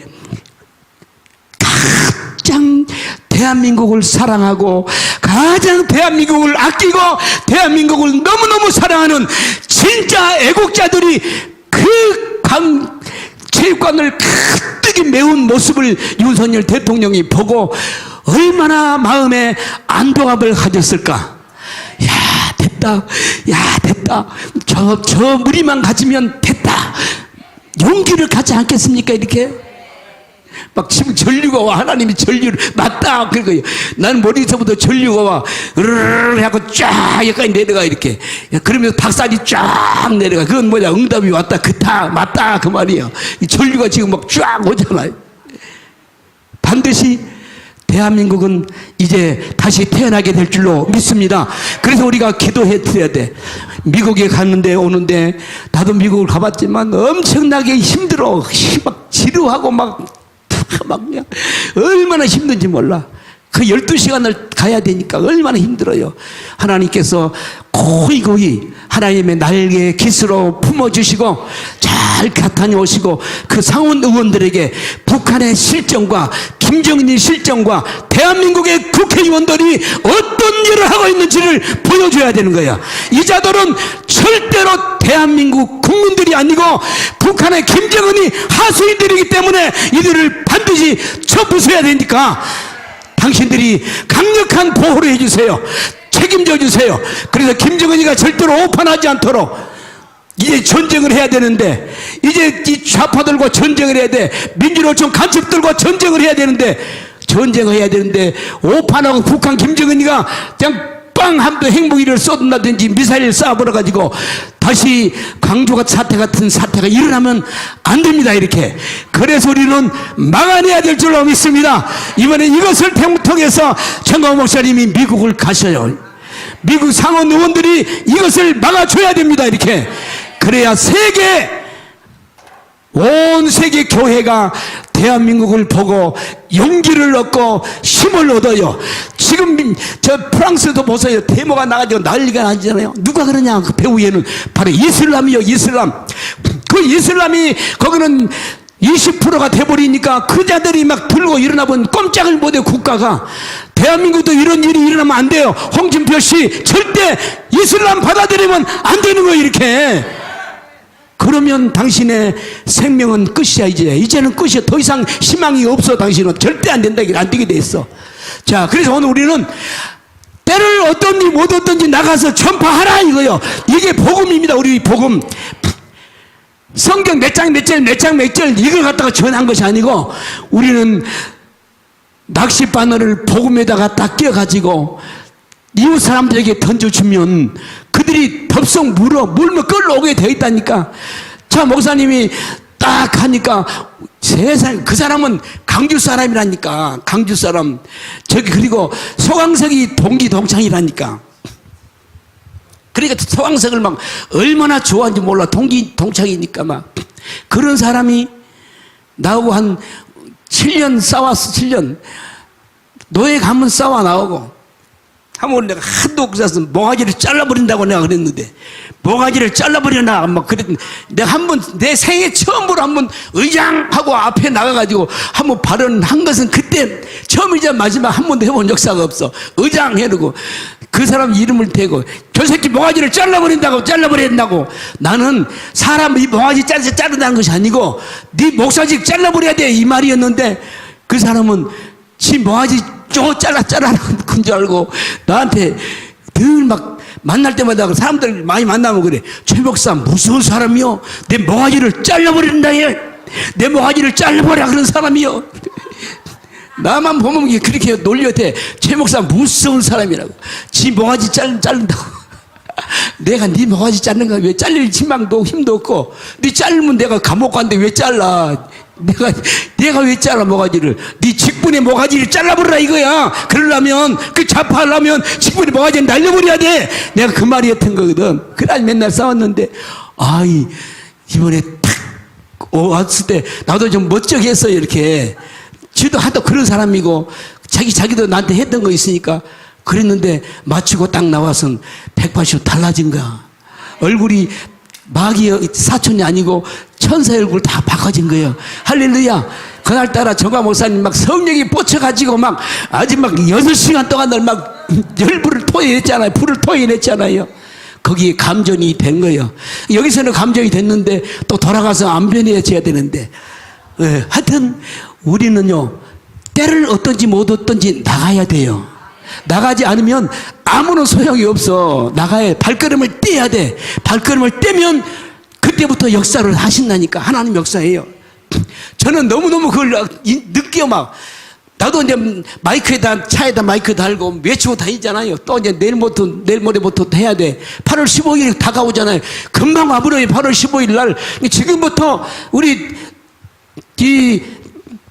가장 대한민국을 사랑하고 가장 대한민국을 아끼고 대한민국을 너무너무 사랑하는 진짜 애국자들이 그 체육관을 가득히 메운 모습을 윤석열 대통령이 보고 얼마나 마음에 안도감을 가졌을까. 됐다. 저 무리만 가지면 됐다. 용기를 갖지 않겠습니까? 이렇게 막 지금 전류가 와. 하나님이 전류를 맞다. 그러니까 나는 머리서부터 전류가 와. 으르르 하고 쫙 여기까지 내려가. 이렇게 그러면서 닭살이 쫙 내려가. 그건 뭐냐? 응답이 왔다. 맞다 그 말이에요. 이 전류가 지금 막 쫙 오잖아요. 반드시 대한민국은 이제 다시 태어나게 될 줄로 믿습니다. 그래서 우리가 기도해 드려야 돼. 미국에 갔는데 오는데 나도 미국을 가봤지만 엄청나게 힘들어. 막 지루하고 막 그냥 얼마나 힘든지 몰라. 그 12시간을 가야 되니까 얼마나 힘들어요. 하나님께서 고이 하나님의 날개 깃으로 품어주시고 잘 다녀오시고 그 상원 의원들에게 북한의 실정과 김정은의 실정과 대한민국의 국회의원들이 어떤 일을 하고 있는지를 보여줘야 되는 거야. 이 자들은 절대로 대한민국 국민들이 아니고 북한의 김정은이 하수인들이기 때문에 이들을 반드시 쳐부숴야 되니까 당신들이 강력한 보호를 해주세요. 책임져 주세요. 그래서 김정은이가 절대로 오판하지 않도록 이제 전쟁을 해야 되는데, 이제 이 좌파들과 전쟁을 해야 돼. 민주노총 간첩들과 전쟁을 해야 되는데, 오판하고 북한 김정은이가 그냥 빵 한번 행복이를 쏟는다든지 미사일을 쏴버려가지고 다시 광주가 사태 같은 사태가 일어나면 안 됩니다. 이렇게. 그래서 우리는 막아내야 될 줄로 믿습니다. 이번에 이것을 통해서 정광훈 목사님이 미국을 가셔요. 미국 상원 의원들이 이것을 막아줘야 됩니다. 이렇게. 그래야 온 세계 교회가 대한민국을 보고 용기를 얻고 힘을 얻어요. 지금 저 프랑스도 보세요. 데모가 나가지고 난리가 나잖아요. 누가 그러냐? 그 배후에는 바로 이슬람이요. 이슬람. 그 이슬람이 거기는 20%가 돼버리니까 그 자들이 막 들고 일어나면 꼼짝을 못해요. 국가가. 대한민국도 이런 일이 일어나면 안 돼요. 홍준표 씨 절대 이슬람 받아들이면 안 되는 거예요. 이렇게. 그러면 당신의 생명은 끝이야. 이제는 끝이야. 더 이상 희망이 없어. 당신은 절대 안 된다. 안 되게 돼 있어. 자, 그래서 오늘 우리는 때를 어떤지 못 어떤지 나가서 전파하라 이거요. 이게 복음입니다. 우리 복음. 성경 몇 장 이걸 갖다가 전한 것이 아니고, 우리는 낚싯바늘을 복음에다가 딱 끼워가지고 이웃 사람들에게 던져주면 그들이 덥석 물면 끌러오게 되어 있다니까. 자, 목사님이 딱 하니까 세상, 그 사람은 강주 사람이라니까. 강주 사람. 그리고 소강석이 동창이라니까. 그러니까 소강석을 막 얼마나 좋아하는지 몰라. 동창이니까 막. 그런 사람이 나하고 한 7년 싸웠어. 7년. 노예 가면 싸워 나오고. 한번 내가 한도 없어서 모가지를 잘라버린다고 내가 그랬는데, 모가지를 잘라버리나 막 그랬는데, 내가 한번 내 생애 처음으로 한번 의장하고 앞에 나가가지고 한번 발언한 것은 그때 처음이자 마지막 한 번도 해본 역사가 없어. 의장 해놓고 그 사람 이름을 대고 저 새끼 모가지를 잘라버린다고. 나는 사람 이 모가지 자른다는 것이 아니고 네 목사직 잘라버려야 돼 이 말이었는데, 그 사람은 지 모가지 잘라라는 건 줄 알고 나한테 늘 막 만날 때마다 사람들 많이 만나면 그래. 최 목사 무서운 사람이요. 내 모가지를 잘라버린다 얘. 내 모가지를 잘라버려 그런 사람이요. 나만 보면 그렇게 놀려대. 최 목사 무서운 사람이라고. 지 모가지 자른다고. 내가 네 모가지 자르는 거야. 왜 잘릴 희망도 힘도 없고. 네 자르면 내가 감옥 간데 왜 잘라. 내가 왜 잘라 모가지를. 네 직분의 모가지를 잘라버리라 이거야. 그러려면 그 좌파하려면 직분의 모가지를 날려버려야 돼. 내가 그 말이었던 거거든. 그날 맨날 싸웠는데, 이번에 탁 왔을 때 나도 좀 멋쩍게 했어요. 이렇게. 지도 하도 그런 사람이고 자기도 나한테 했던 거 있으니까 그랬는데, 마치고 딱 나와서 180도 달라진 거야. 얼굴이 마귀의 사촌이 아니고 천사의 얼굴 다 바꿔진 거예요. 할렐루야. 그날따라 정광 목사님 막 성령이 뻗쳐가지고 막 아주 막 6시간 동안을 막 열불을 토해냈잖아요. 불을 토해냈잖아요. 거기에 감전이 된 거예요. 여기서는 감정이 됐는데 또 돌아가서 안변해줘야 되는데, 하여튼 우리는요, 때를 어떤지 못 어떤지 나가야 돼요. 나가지 않으면 아무런 소용이 없어. 나가야 발걸음을 떼야 돼. 발걸음을 떼면 그때부터 역사를 하신다니까. 하나님 역사예요. 저는 너무너무 그걸 느껴. 막 나도 이제 차에다 마이크 달고 외치고 다니잖아요. 또 이제 내일 모레부터 해야 돼. 8월 15일 다가오잖아요. 금방 와버려요. 8월 15일 날. 지금부터 우리 이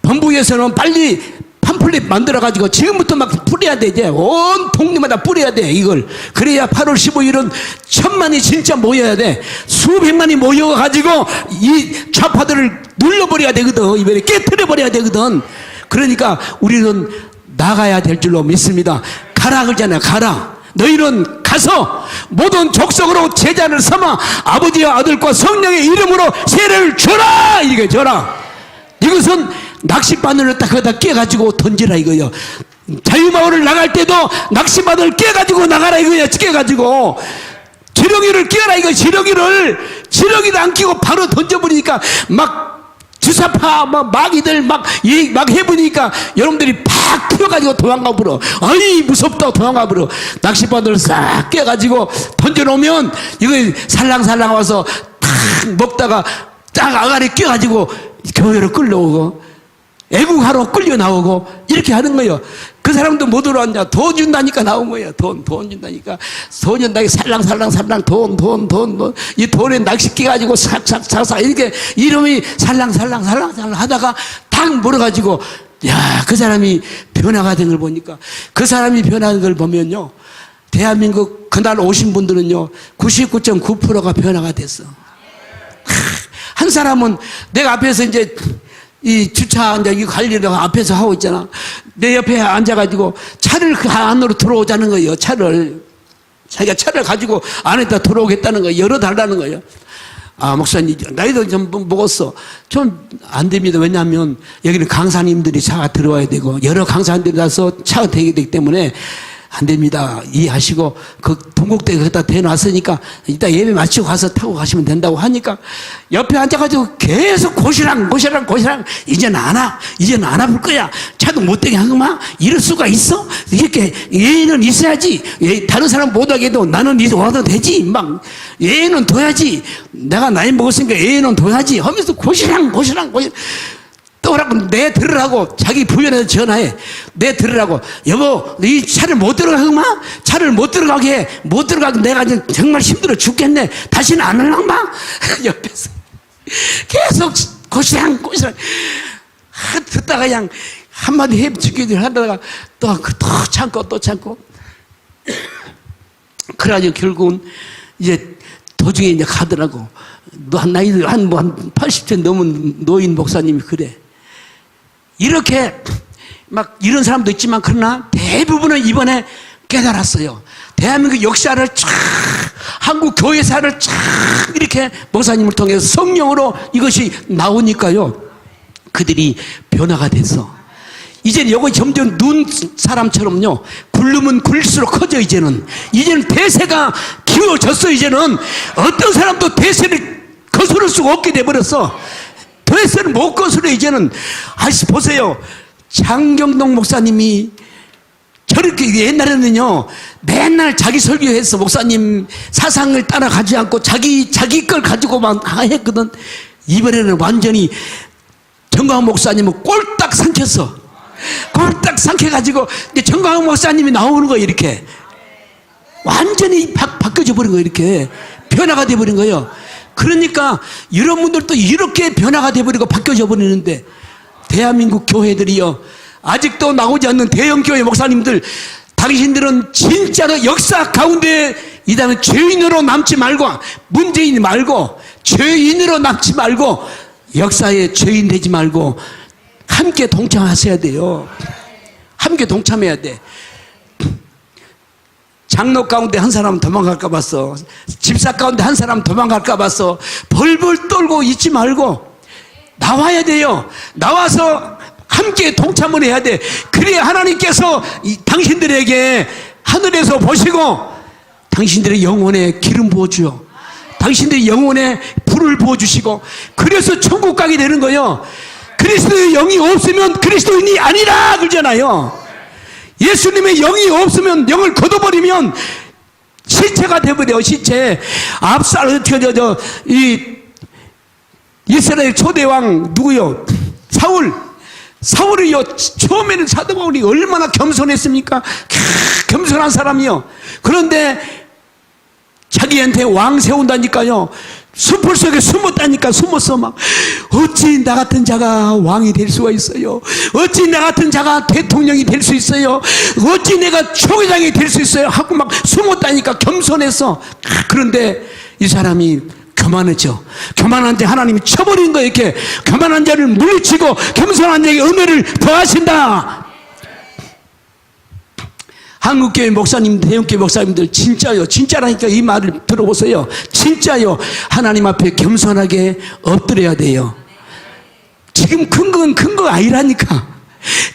본부에서는 빨리 팜플렛 만들어가지고 지금부터 막 뿌려야 돼. 이제 온 동네마다 뿌려야 돼 이걸. 그래야 8월 15일은 1000만이 진짜 모여야 돼. 수백만이 모여가지고 이 좌파들을 눌러버려야 되거든. 이번에 깨트려버려야 되거든. 그러니까 우리는 나가야 될 줄로 믿습니다. 가라 그러잖아요. 가라. 너희는 가서 모든 족속으로 제자를 삼아 아버지와 아들과 성령의 이름으로 세례를 줘라. 이게 줘라. 이것은 낚싯바늘을 딱 거기다 깨가지고 던지라 이거요. 자유마을을 나갈 때도 낚싯바늘을 깨가지고 나가라 이거야. 깨가지고 지렁이를 깨라 이거. 지렁이도 안 끼고 바로 던져버리니까 막 주사파 막 마귀들 막 해보니까 여러분들이 팍 튀어가지고 도망가 버려. 아이 무섭다 도망가 버려. 낚싯바늘을 싹 깨가지고 던져놓으면 이거 살랑살랑 와서 탁 먹다가 딱 아가리 껴가지고 교회로 끌려오고 애국하러 끌려 나오고 이렇게 하는 거예요. 그 사람도 못 들어왔냐? 돈 준다니까 나온 거예요. 돈 준다니까. 돈 준다니까 살랑 돈. 이 돈에 낚시 끼가지고 싹 이렇게 이름이 살랑 하다가 딱 몰아가지고 야, 그 사람이 변화가 된 걸 보니까 그 사람이 변화한 걸 보면요. 대한민국 그날 오신 분들은요. 99.9%가 변화가 됐어. 한 사람은 내가 앞에서 이제 이 주차 이제 이 관리를 앞에서 하고 있잖아. 내 옆에 앉아가지고 차를 그 안으로 들어오자는 거예요. 자기가 차를 가지고 안에다 들어오겠다는 거예요. 열어달라는 거예요. 아, 목사님, 나이도 좀 먹었어. 좀 안 됩니다. 왜냐하면 여기는 강사님들이 차가 들어와야 되고 여러 강사님들이 와서 차가 되기 때문에 안 됩니다. 이해하시고 그 동국대에 거기다 대놨으니까 이따 예배 마치고 가서 타고 가시면 된다고 하니까 옆에 앉아가지고 계속 고시랑 이제는 안 아플 거야. 차도 못 되게 하구만. 이럴 수가 있어? 이렇게 예의는 있어야지. 다른 사람 못하게 해도 나는 와도 되지. 막 예의는 둬야지. 내가 나이 먹었으니까 예의는 둬야지 하면서 고시랑 또라고 내 들으라고 자기 부연에서 전화해. 내 들으라고. 여보, 이 차를 못 들어가구만. 차를 못 들어가게 내가 정말 힘들어 죽겠네. 다시는 안 할랑마. 옆에서 계속 고시랑 듣다가 그냥 한마디 해주기를 하다가 또 참고 그래가지고 결국은 이제 도중에 이제 가더라고. 나이 한 80세 넘은 노인 목사님이 그래. 이렇게 막 이런 사람도 있지만 그러나 대부분은 이번에 깨달았어요. 대한민국 역사를 쫙, 한국 교회사를 쫙 이렇게 목사님을 통해서 성령으로 이것이 나오니까요. 그들이 변화가 됐어. 이제는 요거 점점 눈 사람처럼요. 굴르면 굴릴수록 커져 이제는 대세가 키워졌어. 이제는 어떤 사람도 대세를 거스를 수가 없게 돼버렸어. 대세를 못 거스려 이제는. 보세요. 장경동 목사님이 저렇게 옛날에는요 맨날 자기 설교해서 목사님 사상을 따라가지 않고 자기 걸 가지고만 했거든. 이번에는 완전히 정광훈 목사님은 꼴딱 삼켰어. 꼴딱 삼켜가지고 정광훈 목사님이 나오는 거예요. 이렇게 완전히 바뀌어져 버린 거예요. 이렇게 변화가 돼버린 거예요. 그러니까 여러분들도 이렇게 변화가 돼버리고 바뀌어져 버리는데 대한민국 교회들이요 아직도 나오지 않는 대형교회 목사님들, 당신들은 진짜로 역사 가운데 이 다음에 죄인으로 남지 말고, 문재인 말고 죄인으로 남지 말고 역사의 죄인 되지 말고 함께 동참하셔야 돼요. 함께 동참해야 돼. 장로 가운데 한 사람 도망갈까 봤어. 집사 가운데 한 사람 도망갈까 봤어. 벌벌 떨고 있지 말고 나와야 돼요. 나와서 함께 동참을 해야 돼. 그래야 하나님께서 당신들에게 하늘에서 보시고 당신들의 영혼에 기름 부어주요. 당신들의 영혼에 불을 부어주시고 그래서 천국 가게 되는 거예요. 그리스도의 영이 없으면 그리스도인이 아니라 그러잖아요. 예수님의 영이 없으면 영을 걷어버리면 시체가 되버려요. 시체. 압살 이스라엘 초대왕 누구요? 사울이요. 처음에는 사도 바울이 얼마나 겸손했습니까? 겸손한 사람이요. 그런데 자기한테 왕 세운다니까요. 숲을 속에 숨었다니까. 숨었어. 막 어찌 나 같은 자가 왕이 될 수가 있어요? 어찌 나 같은 자가 대통령이 될 수 있어요? 어찌 내가 총회장이 될 수 있어요? 하고 막 숨었다니까. 겸손했어. 그런데 이 사람이 교만했죠. 교만한 자 하나님이 쳐버린 거예요. 이렇게 교만한 자를 물리치고 겸손한 자에게 은혜를 더하신다. 한국교회 목사님, 대형교회 목사님들 진짜요. 진짜라니까 이 말을 들어보세요. 진짜요. 하나님 앞에 겸손하게 엎드려야 돼요. 지금 큰 건 큰 거 아니라니까.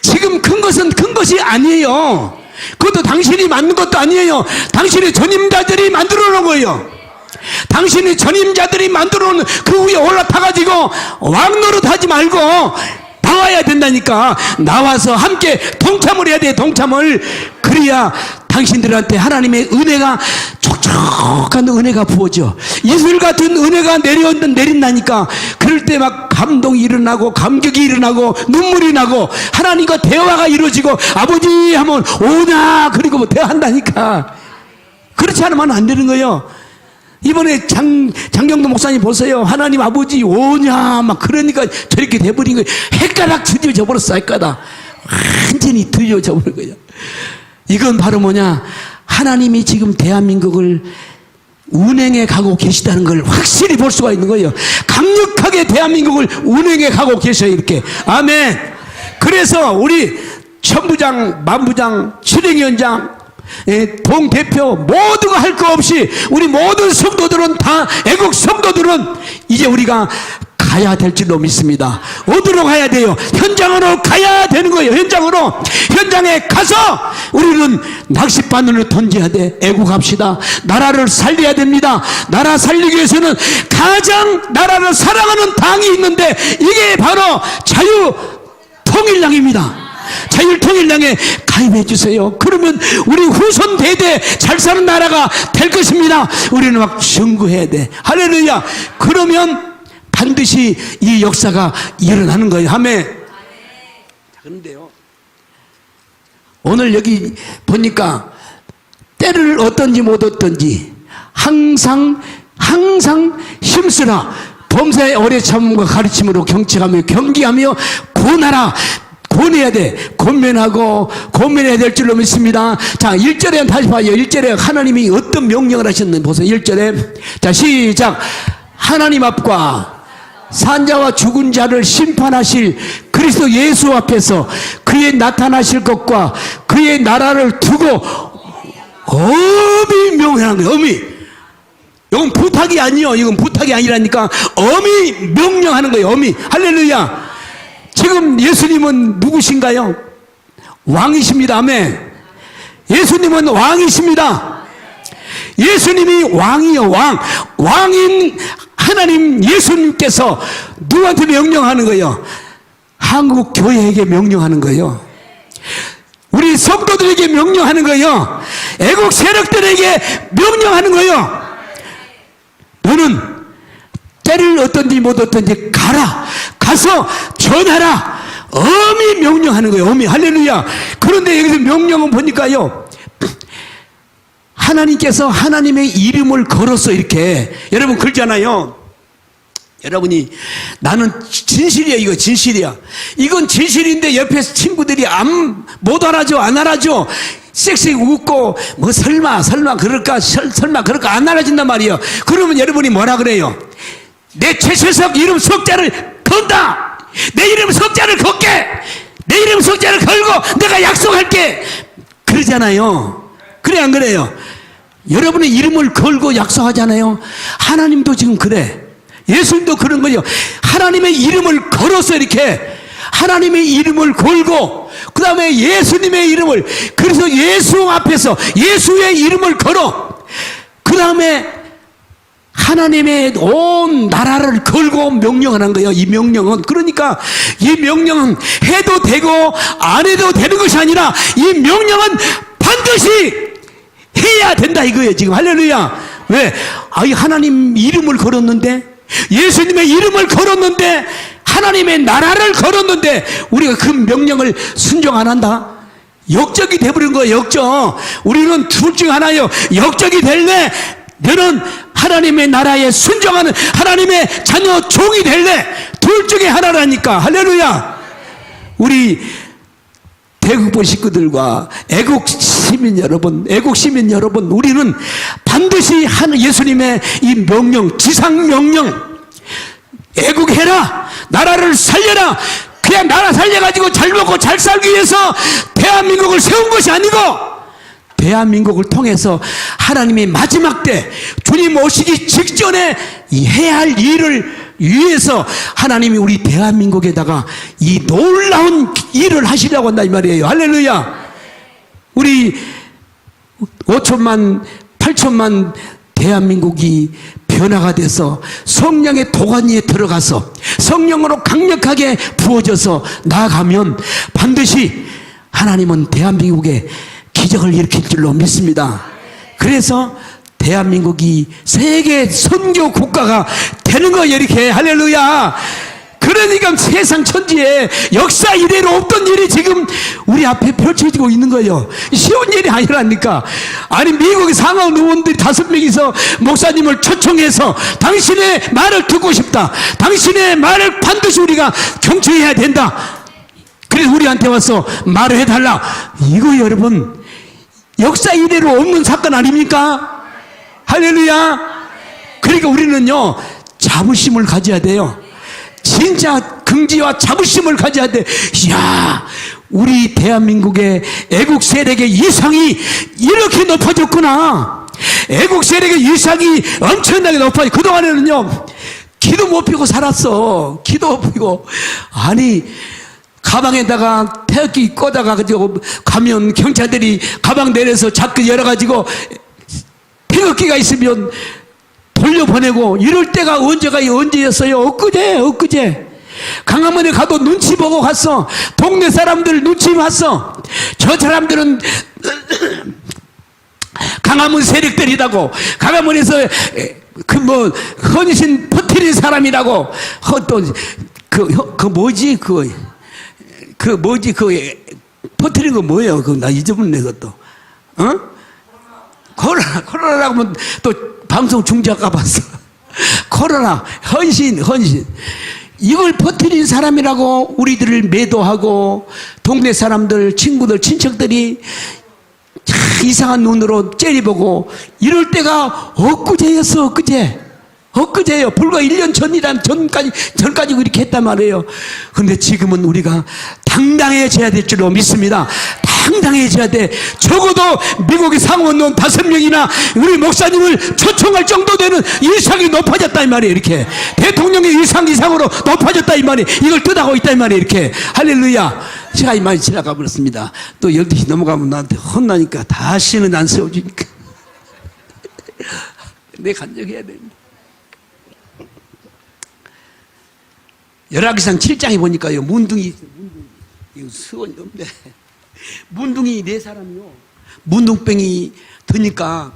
지금 큰 것은 큰 것이 아니에요. 그것도 당신이 만든 것도 아니에요. 당신의 전임자들이 만들어 놓은 거예요. 당신이 전임자들이 만들어 놓은 그 위에 올라타가지고 왕노릇 하지 말고 나와야 된다니까. 나와서 함께 동참을 해야 돼. 동참을. 그래야 당신들한테 하나님의 은혜가, 촉촉한 은혜가 부어져. 이슬 같은 은혜가 내린다니까. 그럴 때 막 감동이 일어나고 감격이 일어나고 눈물이 나고 하나님과 대화가 이루어지고 아버지 하면 오냐 그리고 뭐 대화한다니까. 그렇지 않으면 안 되는 거예요. 이번에 장경도 목사님 보세요. 하나님 아버지 오냐 막 그러니까 저렇게 돼버린 거예요. 헷가닥 드디어져 버렸어. 헷가닥 완전히 드디어져 버린 거예요. 이건 바로 뭐냐, 하나님이 지금 대한민국을 운행해 가고 계시다는 걸 확실히 볼 수가 있는 거예요. 강력하게 대한민국을 운행해 가고 계셔요. 이렇게. 아멘. 그래서 우리 천부장, 만부장, 실행위원장, 동대표 모두가 할 거 없이 우리 모든 성도들은 다, 애국 성도들은 이제 우리가 가야 될 줄로 믿습니다. 어디로 가야 돼요? 현장으로 가야 되는 거예요. 현장에 가서 우리는 낚싯바늘을 던져야 돼. 애국합시다. 나라를 살려야 됩니다. 나라 살리기 위해서는 가장 나라를 사랑하는 당이 있는데 이게 바로 자유통일당입니다. 자율통일당에 가입해 주세요. 그러면 우리 후손 대대 잘 사는 나라가 될 것입니다. 우리는 막 증거해야 돼. 할렐루야. 그러면 반드시 이 역사가 일어나는 거예요. 아멘. 그런데요, 오늘 여기 보니까 때를 얻든지 못 얻든지 항상 힘쓰라. 범사의 오래 참음과 가르침으로 경책하며 경기하며 고나라. 권해야 돼. 권면해야 될 줄로 믿습니다. 자, 1절에 다시 봐요. 1절에 하나님이 어떤 명령을 하셨는지 보세요. 1절에. 자, 시작. 하나님 앞과 산자와 죽은 자를 심판하실 그리스도 예수 앞에서 그의 나타나실 것과 그의 나라를 두고 엄히 명령하는 거예요. 엄히. 이건 부탁이 아니요. 이건 부탁이 아니라니까. 엄히 명령하는 거예요. 엄히. 할렐루야. 지금 예수님은 누구신가요? 왕이십니다. 아멘. 예수님은 왕이십니다. 예수님이 왕이요. 왕인 하나님 예수님께서 누구한테 명령하는 거예요? 한국 교회에게 명령하는 거예요. 우리 성도들에게 명령하는 거예요. 애국 세력들에게 명령하는 거예요. 너는 때를 얻든지 못 얻든지 가서 전하라. 엄히 명령하는 거예요. 엄히. 할렐루야. 그런데 여기서 명령은 보니까요, 하나님께서 하나님의 이름을 걸어서 이렇게, 여러분 그러잖아요. 여러분이 나는 진실이야. 이거 진실이야. 이건 진실인데 옆에 친구들이 못 알아줘. 안 알아줘. 씩씩 웃고 뭐 설마 그럴까 안 알아진단 말이에요. 그러면 여러분이 뭐라 그래요? 내 최철석 이름 석자를 건다. 내 이름 석자를 걸게. 내 이름 석자를 걸고 내가 약속할게. 그러잖아요. 그래 안 그래요? 여러분의 이름을 걸고 약속하잖아요. 하나님도 지금 그래. 예수님도 그런 거예요. 하나님의 이름을 걸어서 이렇게 하나님의 이름을 걸고 그 다음에 예수님의 이름을, 그래서 예수 앞에서 예수의 이름을 걸어 그 다음에 하나님의 온 나라를 걸고 명령하는 거예요. 이 명령은, 그러니까 이 명령은 해도 되고 안 해도 되는 것이 아니라 이 명령은 반드시 해야 된다 이거예요. 지금 할렐루야. 왜? 하나님 이름을 걸었는데, 예수님의 이름을 걸었는데, 하나님의 나라를 걸었는데 우리가 그 명령을 순종 안 한다? 역적이 돼버린 거예요. 역적. 우리는 둘 중 하나예요. 역적이 될래? 너는 하나님의 나라에 순종하는 하나님의 자녀 종이 될래? 둘 중에 하나라니까. 할렐루야. 우리 대국보 식구들과 애국 시민 여러분, 우리는 반드시 예수님의 이 명령, 지상 명령, 애국해라, 나라를 살려라. 그냥 나라 살려가지고 잘 먹고 잘 살기 위해서 대한민국을 세운 것이 아니고, 대한민국을 통해서 하나님이 마지막 때 주님 오시기 직전에 해야 할 일을 위해서 하나님이 우리 대한민국에다가 이 놀라운 일을 하시려고 한다 이 말이에요. 할렐루야. 우리 5천만 8천만 대한민국이 변화가 돼서 성령의 도가니에 들어가서 성령으로 강력하게 부어져서 나아가면 반드시 하나님은 대한민국에 기적을 일으킬 줄로 믿습니다. 그래서 대한민국이 세계 선교 국가가 되는 거예요. 이렇게 할렐루야. 그러니까 세상 천지에 역사 이래로 없던 일이 지금 우리 앞에 펼쳐지고 있는 거예요. 쉬운 일이 아니라니까. 아니 미국의 상하원 의원들이 5명이서 목사님을 초청해서 당신의 말을 듣고 싶다, 당신의 말을 반드시 우리가 경청해야 된다, 그래서 우리한테 와서 말을 해달라. 이거 여러분 역사 이래로 없는 사건 아닙니까? 할렐루야. 그러니까 우리는요 자부심을 가져야 돼요. 진짜 긍지와 자부심을 가져야 돼. 이야, 우리 대한민국의 애국 세력의 위상이 이렇게 높아졌구나. 애국 세력의 위상이 엄청나게 높아져. 그동안에는요 기도 못 피고 살았어. 기도 못 피고. 아니 가방에다가 태극기 꽂아가 가지고 가면 경찰들이 가방 내려서 자꾸 열어가지고 태극기가 있으면 돌려보내고 이럴 때가 언제였어요? 엊그제 강화문에 가도 눈치 보고 갔어. 동네 사람들 눈치 봤어. 저 사람들은 강화문 세력들이라고, 강화문에서 헌신 퍼뜨린 사람이라고. 퍼뜨린 거 뭐예요? 나 잊어버렸네 그것도. 코로나라고 하면 또 방송 중지할까 봤어. 코로나, 헌신. 이걸 퍼뜨린 사람이라고 우리들을 매도하고 동네 사람들, 친구들, 친척들이 이상한 눈으로 째려보고 이럴 때가 엊그제였어. 엊그제예요. 불과 1년 전까지 이렇게 했단 말이에요. 근데 지금은 우리가 당당해져야 될 줄로 믿습니다. 당당해져야 돼. 적어도 미국의 상원의원 5명이나 우리 목사님을 초청할 정도 되는 위상이 높아졌다 이 말이에요. 이렇게 대통령의 위상 이상으로 높아졌다 이 말이에요. 이걸 뜻하고 있다 이 말이에요. 이렇게 할렐루야. 시간이 많이 지나가 버렸습니다. 또 12시 넘어가면 나한테 혼나니까 다시는 안 세워주니까 내 간적해야 됩니다. 열왕기상 7장에 보니까요 문둥이 이거 수건이 없네. 문둥이 4사람이요 문둥병이 드니까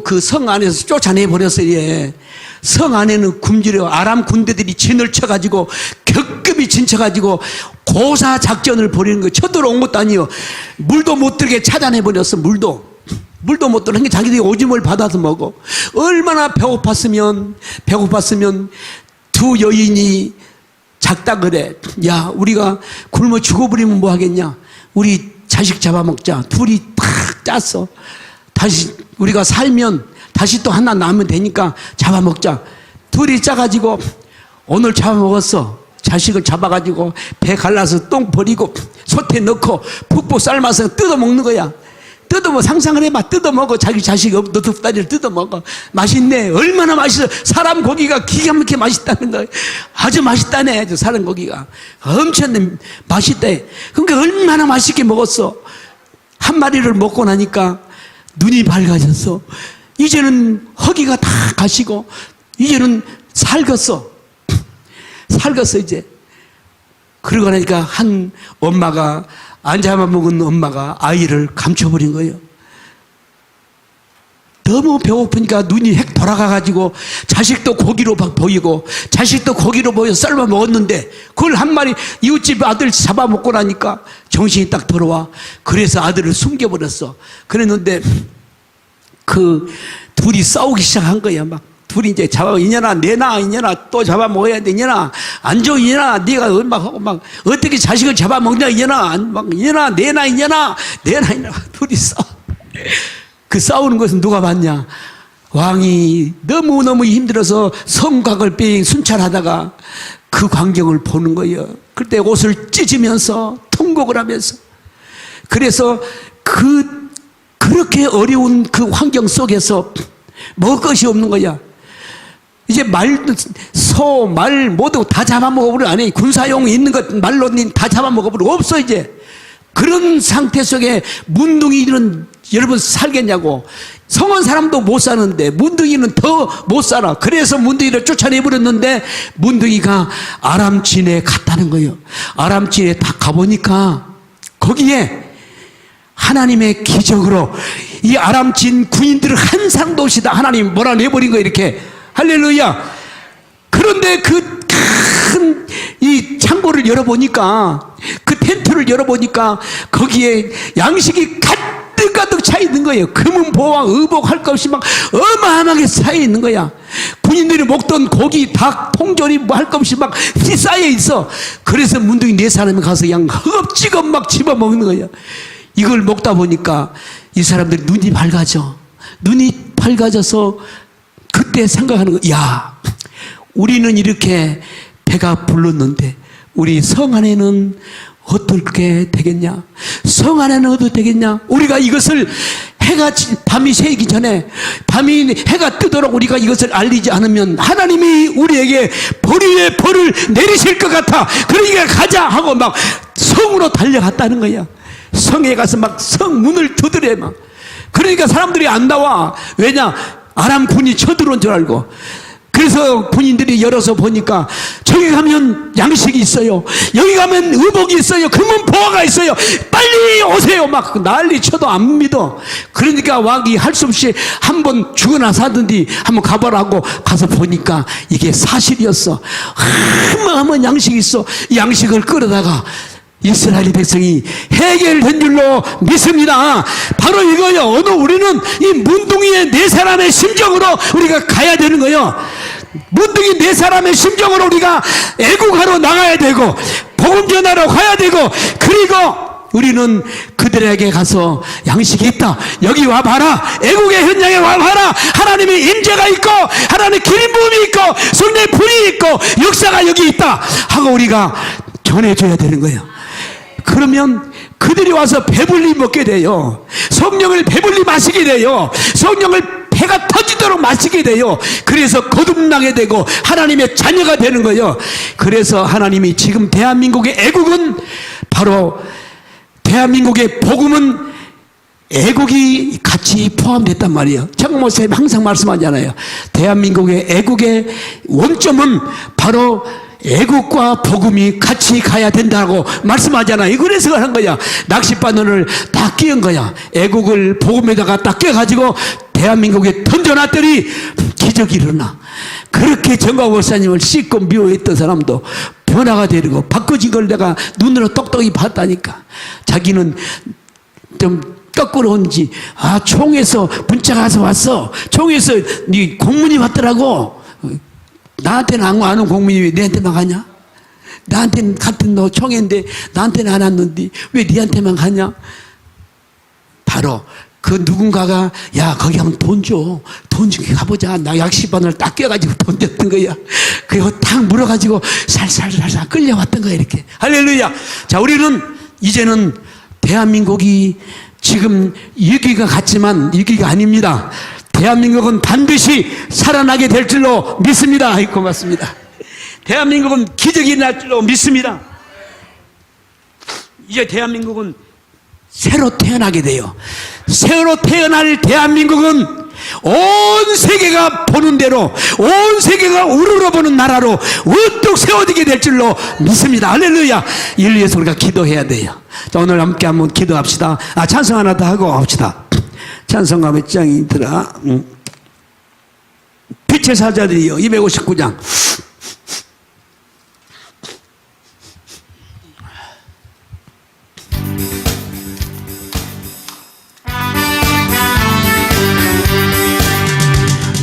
그 성 안에서 쫓아내 버렸어요. 성 안에는 굶주려 아람 군대들이 진을 쳐가지고 격급이 진쳐가지고 고사 작전을 벌이는 거예요. 쳐들어온 것도 아니에요. 물도 못 들게 차단해 버렸어. 물도 못 들게 자기들이 오줌을 받아서 먹어. 얼마나 배고팠으면 두 여인이 작다 그래. 야, 우리가 굶어 죽어버리면 뭐 하겠냐? 우리 자식 잡아먹자. 둘이 탁 짰어. 다시 우리가 살면 다시 또 하나 남으면 되니까 잡아먹자. 둘이 짜가지고 오늘 잡아먹었어. 자식을 잡아가지고 배 갈라서 똥 버리고 솥에 넣고 푹푹 삶아서 뜯어먹는 거야. 뜯어먹어. 상상을 해봐. 뜯어먹어. 자기 자식 너뚝다리를 뜯어먹어. 맛있네. 얼마나 맛있어. 사람 고기가 기가 막히게 맛있다는 거야. 아주 맛있다네. 저 사람 고기가 엄청 맛있대. 그러니까 얼마나 맛있게 먹었어. 한 마리를 먹고 나니까 눈이 밝아졌어. 이제는 허기가 다 가시고 이제는 살겄어 이제. 그러고 나니까 한 엄마가 안 잡아먹은 엄마가 아이를 감춰버린 거예요. 너무 배고프니까 눈이 핵 돌아가가지고 자식도 고기로 보이고 자식도 고기로 보여 썰어 먹었는데 그걸 한 마리 이웃집 아들 잡아먹고 나니까 정신이 딱 들어와. 그래서 아들을 숨겨버렸어. 그랬는데 그 둘이 싸우기 시작한 거야. 막 둘이 이제 잡아, 이년아 내놔, 이년아 또 잡아먹어야 돼, 이년아 안 줘, 이년아 네가 막 하고 막 어떻게 자식을 잡아먹냐, 이년아 막 이년아 내놔, 이년아 둘이 싸워. 그 싸우는 것은 누가 봤냐? 왕이 너무너무 힘들어서 성곽을 삥 순찰하다가 그 광경을 보는 거예요. 그때 옷을 찢으면서 통곡을 하면서. 그래서 그렇게 어려운 그 환경 속에서 먹을 것이 없는 거야. 이제 소, 말 모두 다 잡아먹어버려. 아니 군사용 있는 것 말로 다 잡아먹어버려. 없어 이제. 그런 상태 속에 문둥이들은 여러분 살겠냐고. 성한 사람도 못 사는데 문둥이는 더 못 살아. 그래서 문둥이를 쫓아내버렸는데 문둥이가 아람진에 갔다는 거예요. 아람진에 딱 가보니까 거기에 하나님의 기적으로 이 아람진 군인들을 한 사람도 없이 다 하나님 몰아내버린 거예요. 이렇게 할렐루야. 그런데 그 큰 이 창고를 열어보니까, 그 텐트를 열어보니까 거기에 양식이 가득 차 있는 거예요. 금은 보화 의복 할 것 없이 막 어마어마하게 쌓여 있는 거야. 군인들이 먹던 고기 닭 통조림 뭐 할 것 없이 막 쌓여 있어. 그래서 문둥이 네 사람이 가서 그냥 허겁지겁 막 집어먹는 거야. 이걸 먹다 보니까 이 사람들이 눈이 밝아져. 눈이 밝아져서 그때 생각하는 거야. 야, 우리는 이렇게 배가 불렀는데 우리 성 안에는 어떻게 되겠냐? 성 안에는 어떻게 되겠냐? 우리가 이것을 밤이 새기 전에, 해가 뜨도록 우리가 이것을 알리지 않으면 하나님이 우리에게 벌 위에 벌을 내리실 것 같아. 그러니까 가자 하고 막 성으로 달려갔다는 거야. 성에 가서 막 성 문을 두드려 막. 그러니까 사람들이 안 나와. 왜냐? 아람 군이 쳐들어온 줄 알고. 그래서 군인들이 열어서 보니까 저기 가면 양식이 있어요. 여기 가면 의복이 있어요. 금은 보화가 있어요. 빨리 오세요. 막 난리 쳐도 안 믿어. 그러니까 왕이 할 수 없이 한번 죽어나 사든지 한번 가보라고 가서 보니까 이게 사실이었어. 어마어마한 양식이 있어. 이 양식을 끌어다가 이스라엘 백성이 해결된 줄로 믿습니다. 바로 이거요. 오늘 우리는 이 문둥이의 네 사람의 심정으로 우리가 가야 되는 거예요. 문둥이 네 사람의 심정으로 우리가 애국하러 나가야 되고 복음 전하러 가야 되고, 그리고 우리는 그들에게 가서 양식이 있다. 여기 와봐라. 애국의 현장에 와봐라. 하나님의 임재가 있고 하나님의 기름 부음이 있고 성령의 불이 있고 역사가 여기 있다 하고 우리가 전해줘야 되는 거예요. 그러면 그들이 와서 배불리 먹게 돼요. 성령을 배불리 마시게 돼요. 성령을 배가 터지도록 마시게 돼요. 그래서 거듭나게 되고 하나님의 자녀가 되는 거예요. 그래서 하나님이 지금 대한민국의 애국은 바로, 대한민국의 복음은 애국이 같이 포함됐단 말이에요. 장모 선생님 항상 말씀하잖아요. 대한민국의 애국의 원점은 바로 애국과 복음이 같이 가야 된다고 말씀하잖아요. 그래서 한 거야. 낚싯바늘을 딱 끼운 거야. 애국을 복음에다가 딱 끼워가지고 대한민국에 던져놨더니 기적이 일어나. 그렇게 정광 목사님을 씻고 미워했던 사람도 변화가 되고 바꿔진 걸 내가 눈으로 똑똑히 봤다니까. 자기는 좀 거꾸로 온지, 총에서 문자가 왔어. 총에서 네 공문이 왔더라고. 나한테는 안 아는 공문이 왜 너한테만 가냐? 나한테는 같은 너 총회인데 나한테는 안 왔는데 왜 너한테만 가냐? 바로 그 누군가가, 야, 거기 가면 돈 줘. 돈 주게 가보자. 나 약식반을 딱 껴가지고 돈 줬던 거야. 그리고 탁 물어가지고 살살살살 끌려왔던 거야, 이렇게. 할렐루야. 자, 우리는 이제는 대한민국이 지금 위기가 같지만 위기가 아닙니다. 대한민국은 반드시 살아나게 될 줄로 믿습니다. 고맙습니다. 대한민국은 기적이 날 줄로 믿습니다. 이제 대한민국은 새로 태어나게 돼요. 새로 태어날 대한민국은 온 세계가 보는 대로, 온 세계가 우러러보는 나라로 우뚝 세워지게 될 줄로 믿습니다. 할렐루야. 이를 위해서 우리가 기도해야 돼요. 자, 오늘 함께 한번 기도합시다. 찬송 하나 더 하고 합시다. 찬송가 몇 장이더라? 빛의 사자들이요. 259장.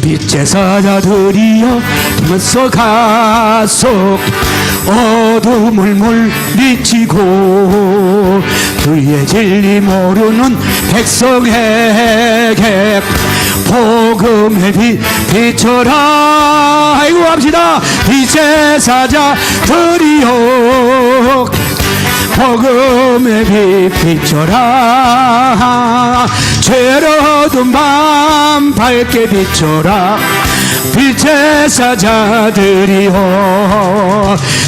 빛의 사자들이여 들면서 가속 어둠을 물리치고 그의 진리 모르는 백성에게 복음의 빛 비춰라. 아이고 합시다. 빛의 사자들이여 복음의 빛 비춰라. 죄로운 밤 밝게 비춰라. 빛의 사자들이여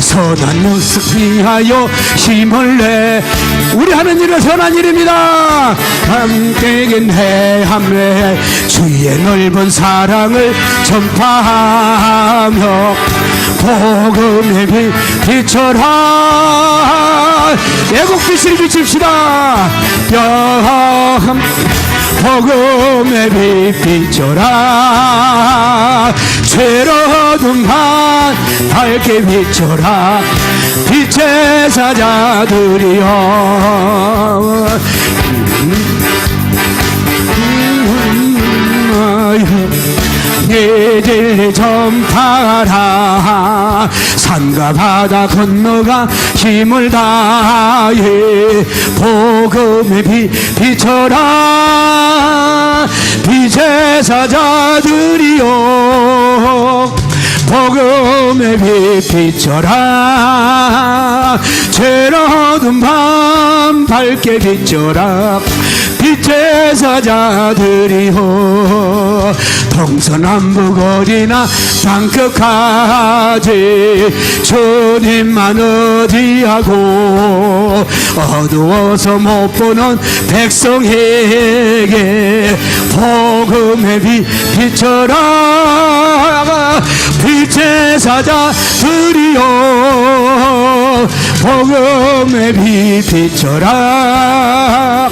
선한 모습 위하여 힘을 내. 우리 하는 일은 선한 일입니다. 함께 인내하며 주의 넓은 사랑을 전파하며 복음의 빛 비춰라. 애국빛을 비칩시다. 복음의 빛 비춰라. 죄로운 한 밝게 비춰라. 빛의 사자들이여 네 진리 전파하라. 산과 바다 건너가 힘을 다해 복음의 빛 비춰라. 빛의 사자들이여 복음의 빛 비춰라. 죄로운 밤 밝게 비춰라. 빛의 사자들이여 동서남북 땅끝까지 주님만 의지하고 어두워서 못 보는 백성에게 복음의 빛 비춰라. 빛의 사자들이여 복음의 빛 비춰라.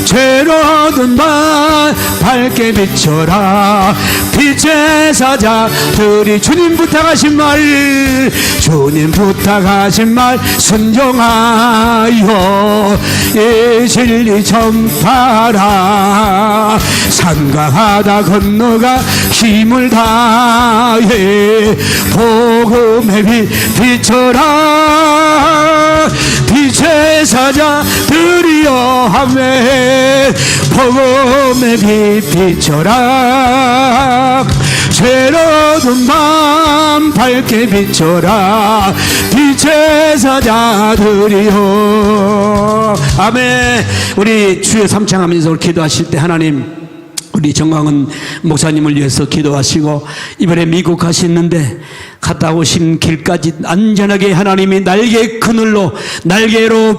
죄로운 밤 밝게 비춰라. 빛의 사자들이 주님 부탁하신 말, 주님 부탁하신 말 순종하여 이 진리 전파하라. 산과 바다 건너가 힘을 다해 복음의 빛 비춰라. 빛의 사자들이여 하매 복음의 빛 비춰라. 죄로운 밤 밝게 비춰라. 빛의 사자들이여. 아멘. 우리 주여 삼창하면서 기도하실 때 하나님 우리 정광훈 목사님을 위해서 기도하시고 이번에 미국 가시는데 갔다 오신 길까지 안전하게 하나님이 날개 그늘로 날개로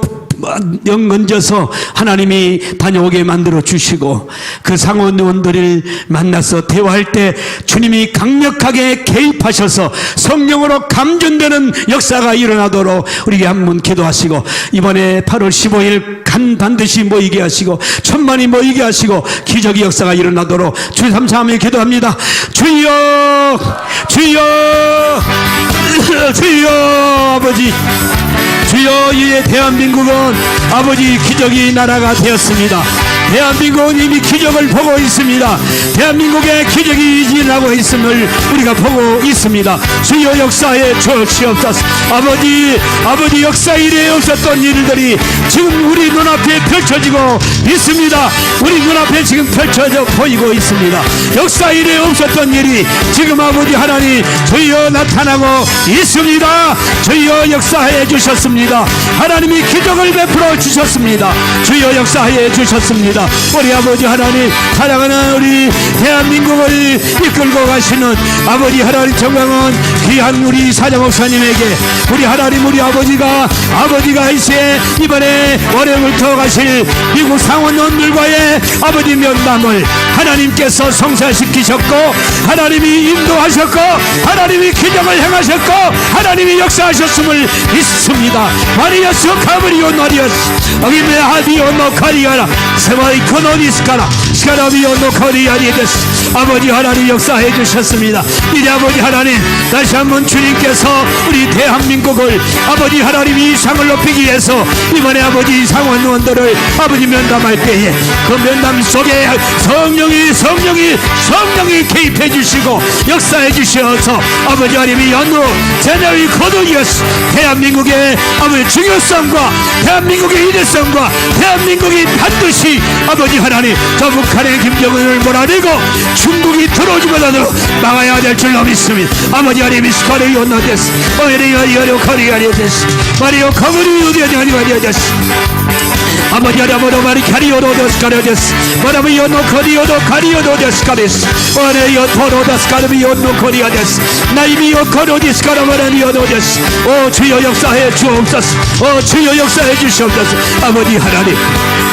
연건져서 하나님이 다녀오게 만들어 주시고 그 상원의원들을 만나서 대화할 때 주님이 강력하게 개입하셔서 성령으로 감전되는 역사가 일어나도록 우리에게 한번 기도하시고 이번에 8월 15일 간 반드시 모이게 하시고 천만이 모이게 하시고 기적의 역사가 일어나도록 주 삼삼하며 기도합니다. 주여 주여 주여 아버지 주여 이 대한민국은 아버지 기적의 나라가 되었습니다. 대한민국은 이미 기적을 보고 있습니다. 대한민국에 기적이 일어나고 있음을 우리가 보고 있습니다. 주여 역사에 주시옵소서. 아버지 역사 일에 없었던 일들이 지금 우리 눈앞에 펼쳐지고 있습니다. 우리 눈앞에 지금 펼쳐져 보이고 있습니다. 역사 일에 없었던 일이 지금 아버지 하나님 주여 나타나고 있습니다. 주여 역사해 주셨습니다. 하나님이 기적을 베풀어 주셨습니다. 주여 역사해 주셨습니다. 우리 아버지 하나님 사랑하는 우리 대한민국을 이끌고 가시는 아버지 하나님 정강은 귀한 우리 사장 목사님에게 우리 하나님 우리 아버지가 이제 이번에 월요일부터 가실 미국 상원원들과의 아버지 면담을 하나님께서 성사시키셨고 하나님이 인도하셨고 하나님이 기적을 행하셨고 하나님이 역사하셨음을 믿습니다. 마리아스 카브리오 마리아스 어기메 하디오 노카리아라 세마이 코노니스카라 스카라비오 노카리아리데스 아버지 하나님 역사해 주셨습니다. 이제 아버지 하나님 다시 한번 주님께서 우리 대한민국을 아버지 하나님 이 상을 높이기 위해서 이번에 아버지 상원의원들을 아버지 면담할 때에 그 면담 속에 성령이 개입해 주시고 역사해 주셔서 아버지 하나님이 연로 제너리 코드이어스 대한민국의 아버지 중요성과 대한민국의 일회성과 대한민국이 반드시 아버지 하나님 저 북한의 김정은을 몰아내고 중국이 들어오지 못하도록 막아야 될 줄로 믿습니다. 아버지 하나님 스카레이 온나데스 오히려 코리아리데스 마리오 커브리 유디아리아리데스 아버지 하나님으로 말이 가리오로데스 가려데스 뭐라면 요노 거리오도 가리오도데스 가레스 오네요 토로데스 가르미요 노 거리아데스 나이미요 거로데스 가라마라니오도데스 오 주여 역사해 주옵소서 오 주여 역사해 주시옵소서 아버지 하나님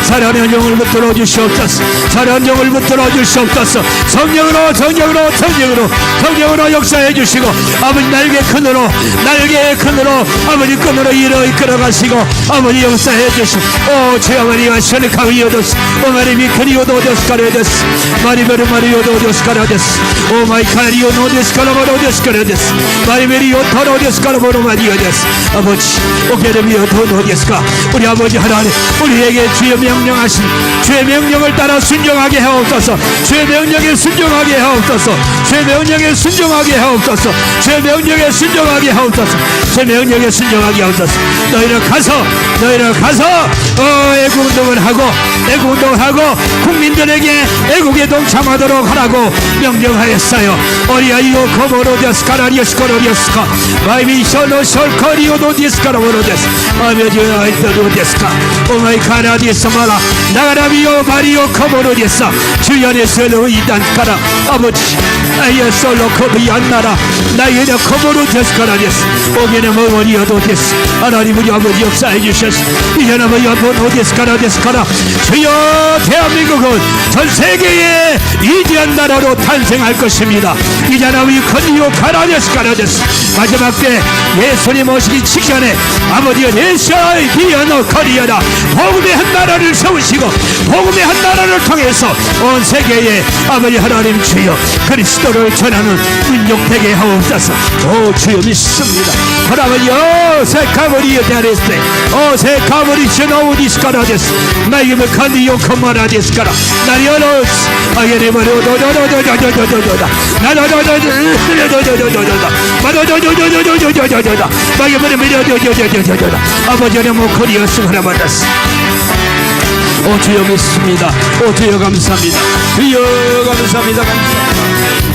사랑의 영을 붙들어 주시옵소서 사랑의 영을 붙들어 주시옵소서 성령으로 역사해 주시고 아버지 날개 큰으로 아버지 끈으로 이끌어 가시고 아버지 역사해 주시고 오 주여마리가 셔네카위오도스 오마리미 크리오도데스 가레데스 마리베르마리오도데스 가라데스 오마이카리오노데스 가라마로데스 가레데스 마리베리오토로데스 가라마로마리오데스 아버지 오게르미오토노데스가 우리 아버지 하나님 우리에게 주의 명령하신 주의 명령을 따라 순종하게 하옵소서 주의 명령에 순종하게 하옵소서 주의 명령에 순종하게 하옵소서 주의 명령에 순종하게 하옵소서 주의 명령에 순종하게 하옵소서 너희는 가서 애국운동을 하고 국민들에게 애국에 동참하도록 하라고 명령하였어요 오리아이오 코모로데스 카라리오스 코로리오스카 마이미쇼노쇼코리오도데스 카라모로데스 아메지오아이토로데스카 오마이카라디에스 마라 나가라비오 마리오 코모로데스 주연에서로 이단카라 아버지 아예 솔로 코비안나라 나이에는 코모로데스 카라데스 오게는 모모리오도데스 하나님 우리 아버지 역사해 주셨어 이제는 뭐 여보노데스 카라데스 카라 주여 대한민국은 전 세계에 위대한 나라로 탄생할 것입니다 이제는 우리 컨디오 카라데스 카라데스 마지막 때 예수님 오시기 직전에 아버지가 내셔의 비어너 커리어라 복음의 한 나라를 세우시고 복음의 한 나라를 통해서 온 세계에 아버지 하나님 주여 그리스도를 전하는 민족되게 하옵소서 오 주여 믿습니다 하나님이여 세카버리에 대하레스테 오 세카버리 셔노우디스카라데스 나이게메 컨디오 커마라데스카라 나리오로스 아게레마리오 도도도도도도도도도다 나도도도도도도도도다 마도도도도도도도도도다 마게메레메리오도도도도도다 아버지 하나님 코리아스 하나마다스 오 주여 믿습니다 오 주여 감사합니다 주여 감사합니다